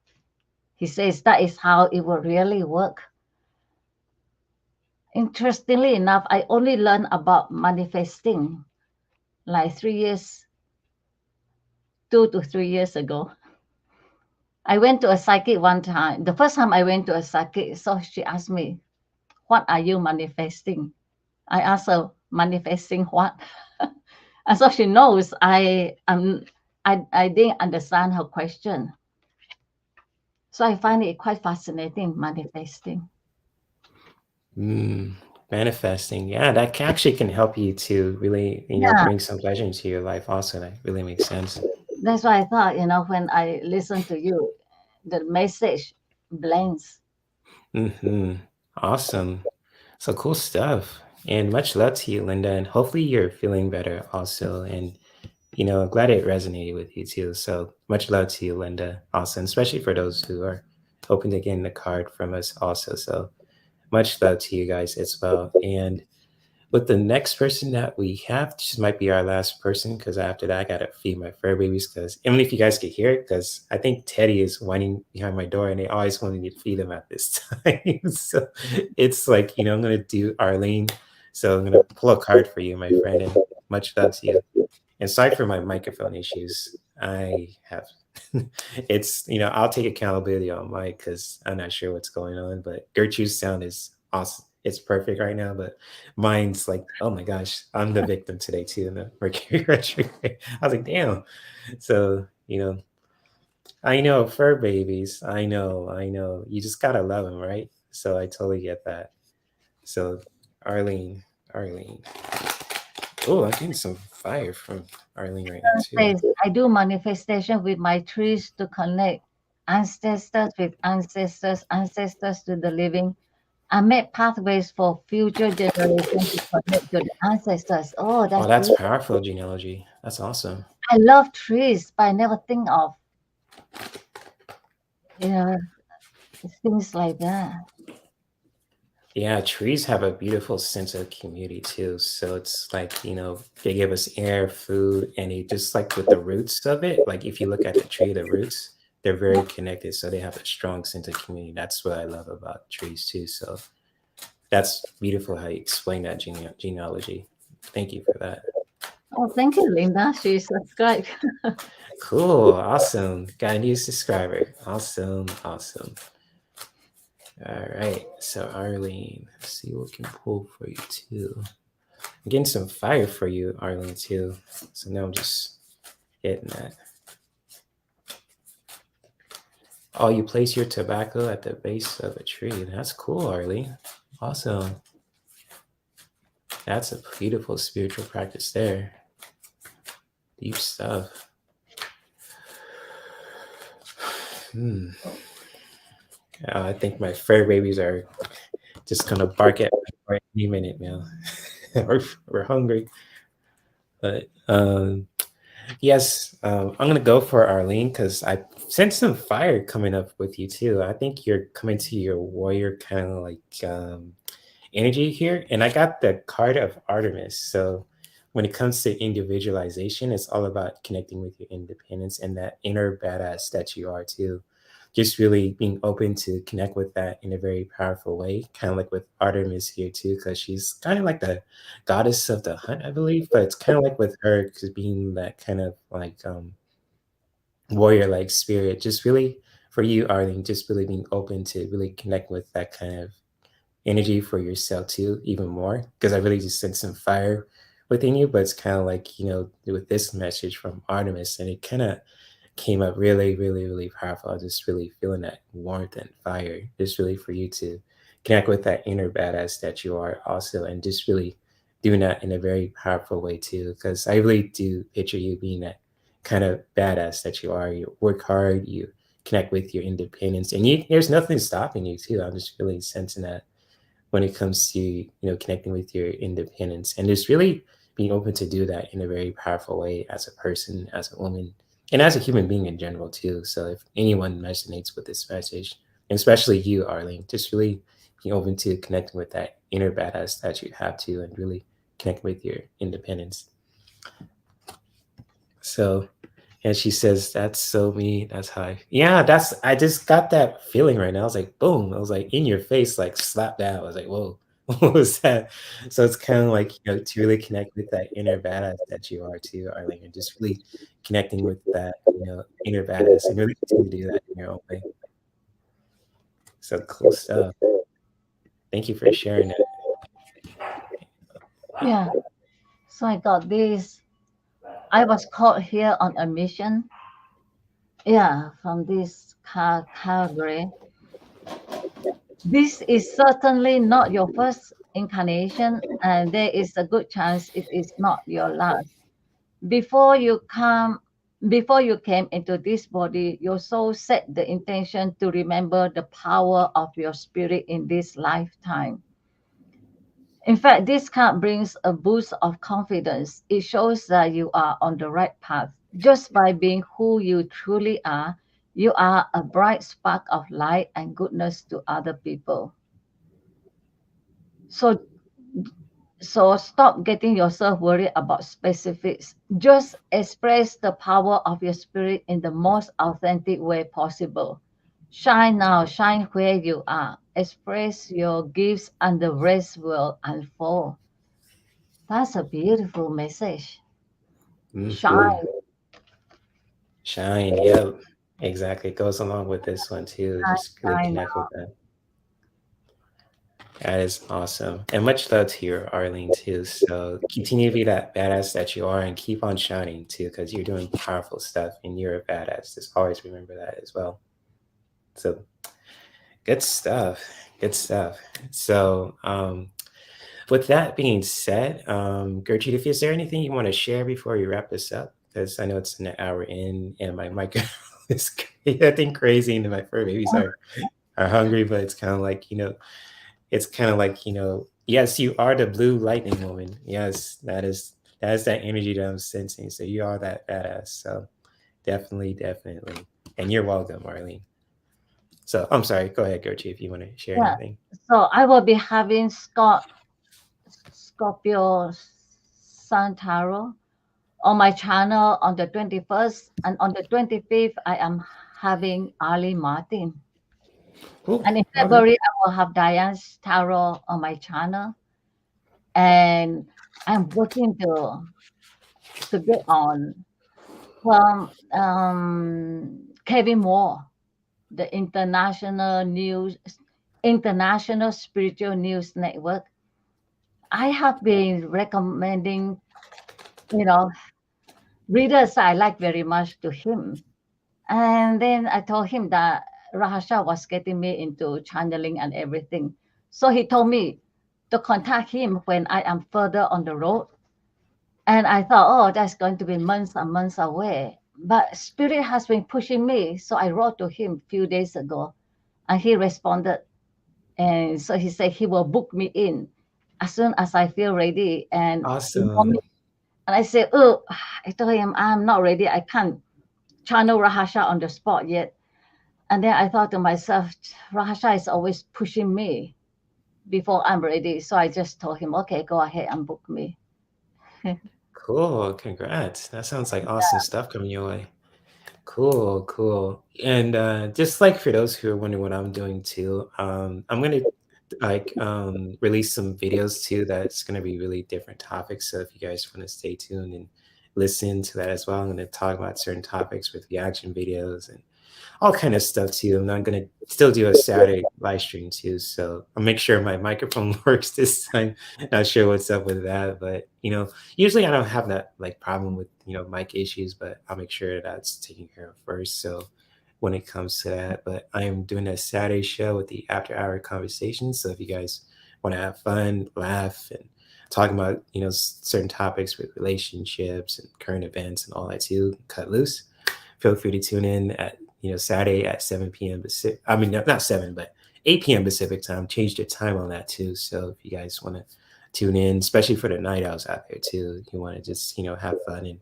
he says that is how it will really work. Interestingly enough, I only learned about manifesting like 3 years, 2 to 3 years ago. I went to a psychic one time. The first time I went to a psychic, so she asked me, what are you manifesting? I asked her, manifesting what? And so she knows I didn't understand her question. So I find it quite fascinating, manifesting. Mm, manifesting. Yeah, that actually can help you to really, Yeah, bring some pleasure into your life also. That really makes sense. that's why I thought, when I listen to you, the message blends. Hmm. Awesome. So cool stuff. And much love to you, Linda. And hopefully you're feeling better also. And, I'm glad it resonated with you too. So much love to you, Linda, also, and especially for those who are hoping to get in the card from us also. So much love to you guys as well. And with the next person that we have, this might be our last person because after that, I got to feed my fur babies. Because even if you guys could hear it, because I think Teddy is whining behind my door and they always want me to feed him at this time. So it's like, I'm going to do Arlene. So I'm going to pull a card for you, my friend, and much love to you. And sorry for my microphone issues. I have it's I'll take accountability on Mike because I'm not sure what's going on. But Gertrude's sound is awesome. It's perfect right now, but mine's like, oh my gosh, I'm the victim today too in the Mercury retrograde. I was like, damn. So I know fur babies. I know. You just gotta love them, right? So I totally get that. So Arlene, Arlene. Oh, I'm getting some fire from Arlene right now too. Says, I do manifestation with my trees to connect ancestors with ancestors, ancestors to the living. I make pathways for future generations to connect to the ancestors. Oh, Oh, that's that's beautiful. powerful genealogy. That's awesome. I love trees, but I never think of, you know, things like that. Yeah, trees have a beautiful sense of community too. So it's like, they give us air, food, and they just like with the roots of it, like if you look at the tree, the roots, they're very connected. So they have a strong sense of community. That's what I love about trees too. So that's beautiful how you explain that genealogy. Thank you for that. Oh, thank you, Linda. She subscribed. Cool. Awesome. Got a new subscriber. Awesome. Awesome. All right. So Arlene, let's see what we can pull for you too. I'm getting some fire for you, Arlene, too. So now I'm just hitting that. Oh, you place your tobacco at the base of a tree. That's cool, Arlene. Awesome. That's a beautiful spiritual practice there. Deep stuff. Hmm. I think my fur babies are just gonna bark at me for any minute now. we're hungry. But yes, I'm gonna go for Arlene because I sense some fire coming up with you too. I think you're coming to your warrior kind of like energy here, and I got the card of Artemis. So when it comes to individualization, it's all about connecting with your independence and that inner badass that you are too. Just really being open to connect with that in a very powerful way, kind of like with Artemis here too, because she's kind of like the goddess of the hunt, I believe. But it's kind of like with her, because being that kind of like warrior like spirit, just really for you, Arlene, just really being open to really connect with that kind of energy for yourself too, even more. Because I really just sense some fire within you, but it's kind of like, with this message from Artemis, and it kind of came up really, really, really powerful. I was just really feeling that warmth and fire, just really for you to connect with that inner badass that you are also, and just really doing that in a very powerful way too. Because I really do picture you being that kind of badass that you are. You work hard, you connect with your independence, and there's nothing stopping you too. I'm just really sensing that when it comes to connecting with your independence and just really being open to do that in a very powerful way as a person, as a woman, and as a human being in general too. So if anyone resonates with this message, and especially you, Arlene, just really be open to connecting with that inner badass that you have to, and really connect with your independence. So, and she says, "That's so me. That's how yeah, that's, I just got that feeling right now. I was like, boom. I was like, in your face, like slap down. I was like, whoa, what was that? So it's kind of like, to really connect with that inner badass that you are too, Arlene, and just really connecting with that, inner badass, and really continue to do that in your own way. So cool stuff. Thank you for sharing that. Yeah. So I got this. I was called here on a mission. Yeah, from this Calgary. This is certainly not your first incarnation, and there is a good chance it is not your last. Before you come, before you came into this body, your soul set the intention to remember the power of your spirit in this lifetime. In fact, this card brings a boost of confidence. It shows that you are on the right path. Just by being who you truly are, you are a bright spark of light and goodness to other people. So so stop getting yourself worried about specifics. Just express the power of your spirit in the most authentic way possible. Shine now, shine where you are. Express your gifts and the rest will unfold. That's a beautiful message. Hmm. Shine, Shine. Yep. Exactly. It goes along with this one too. shine, Just really shine connect now. with that. That is awesome. And much love to you, Arlene, too. So continue to be that badass that you are, and keep on shining too, because you're doing powerful stuff and you're a badass. Just always remember that as well. So good stuff. Good stuff. So with that being said, Gertrude, if is there anything you want to share before we wrap this up? Because I know it's an hour in and my microphone is acting crazy and my fur babies are hungry, but it's kind of like, it's kind of like, yes, you are the blue lightning woman. Yes, that is that energy that I'm sensing. So you are that badass. So definitely, definitely. And you're welcome, Marlene. So I'm sorry, go ahead, Gertrude, if you want to share Yeah. anything. So I will be having Scorpio Sun Tarot on my channel on the 21st, and on the 25th I am having Ali Martin. Cool. And in Okay. February I will have Diane's Tarot on my channel, and I'm working to get on from Kevin Moore, the International Spiritual News Network. I have been recommending, you know, readers I like very much to him. And then I told him that Rahasha was getting me into channeling and everything. So he told me to contact him when I am further on the road. And I thought, oh, that's going to be months and months away. But Spirit has been pushing me. So I wrote to him a few days ago, and he responded. And so he said he will book me in as soon as I feel ready. And he told me, Awesome. and I said, oh, I told him I'm not ready. I can't channel Rahasha on the spot yet. And then I thought to myself, Rahasha is always pushing me before I'm ready. So I just told him, okay, go ahead and book me. Cool. Congrats. That sounds like awesome stuff coming your way. Cool, cool. And just like for those who are wondering what I'm doing too, I'm gonna like release some videos too that's gonna be really different topics. So if you guys want to stay tuned and listen to that as well, I'm gonna talk about certain topics with reaction videos and all kind of stuff too. And I'm gonna still do a Saturday live stream too, so I'll make sure my microphone works this time. Not sure what's up with that, but usually I don't have that like problem with mic issues, but I'll make sure that's taken care of first. So when it comes to that, but I am doing a Saturday show with the after hour conversations. So if you guys want to have fun, laugh, and talking about certain topics with relationships and current events and all that too, cut loose, feel free to tune in at Saturday at 7 p.m. Pacific. I mean, not 7, but 8 p.m. Pacific time. Changed the time on that too. So if you guys want to tune in, especially for the night owls out there too, you want to just have fun and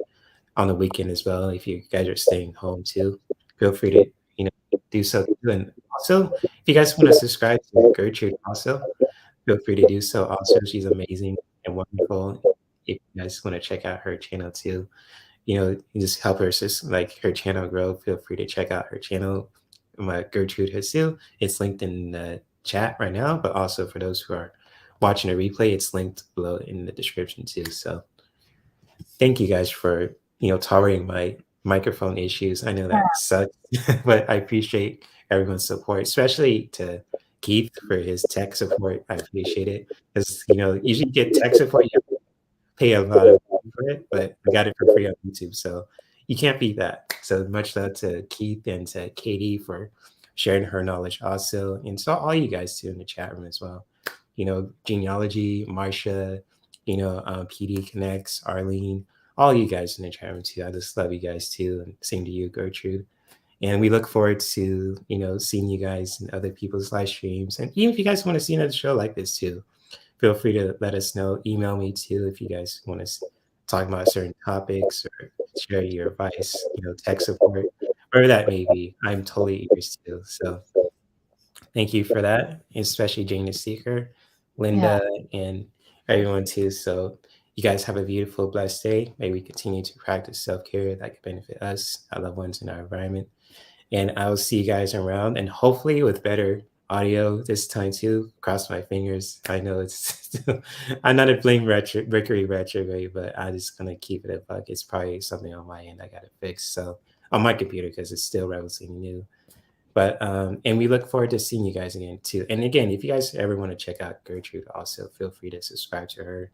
on the weekend as well. If you guys are staying home too, feel free to do so too. And also, if you guys want to subscribe to Gertrude, also feel free to do so. Also, she's amazing and wonderful. If you guys want to check out her channel too, you just help her like her channel grow. Feel free to check out her channel, Gertrude Hsu. It's linked in the chat right now, but also for those who are watching a replay, it's linked below in the description too. So thank you guys for tolerating my microphone issues. I know that sucks, but I appreciate everyone's support, especially to Keith for his tech support. I appreciate it because usually get tech support, you pay a lot of money for it, but I got it for free on YouTube, so you can't beat that. So much love to Keith and to Katie for sharing her knowledge also, and so all you guys too in the chat room as well. Genealogy, Marsha, PD Connects, Arlene, all you guys in the chat room too. I just love you guys too, and same to you, Gertrude. And we look forward to seeing you guys in other people's live streams, and even if you guys want to see another show like this too, feel free to let us know. Email me too if you guys want to talk about certain topics or share your advice, tech support, whatever that may be. I'm totally ears too. So thank you for that, especially Jane the Seeker, Yeah. Linda, and everyone too. So you guys have a beautiful, blessed day. May we continue to practice self-care that can benefit us, our loved ones, and our environment. And I will see you guys around, and hopefully with better audio this time too. Cross my fingers. I know it's still, I'm not a blame Mercury retrograde, but I'm just gonna keep it a bug. It's probably something on my end I gotta fix. So on my computer because it's still relatively new. But and we look forward to seeing you guys again too. And again, if you guys ever want to check out Gertrude, also feel free to subscribe to her.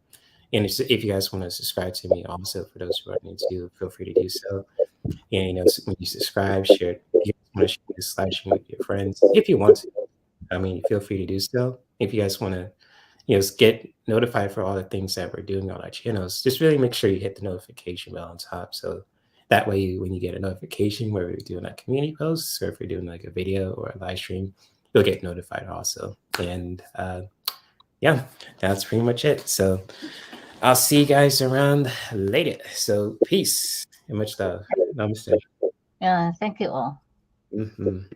And if you guys want to subscribe to me, also for those who are new to, feel free to do so. And when you subscribe, share. If you guys want to share this live stream with your friends, if you want to, I mean, feel free to do so. If you guys want to, get notified for all the things that we're doing on our channels, just really make sure you hit the notification bell on top. So that way, when you get a notification where we're doing a community posts or if we're doing like a video or a live stream, you'll get notified also. And yeah, that's pretty much it. So I'll see you guys around later. So peace and much love. Namaste. Yeah. Thank you all. Mhm.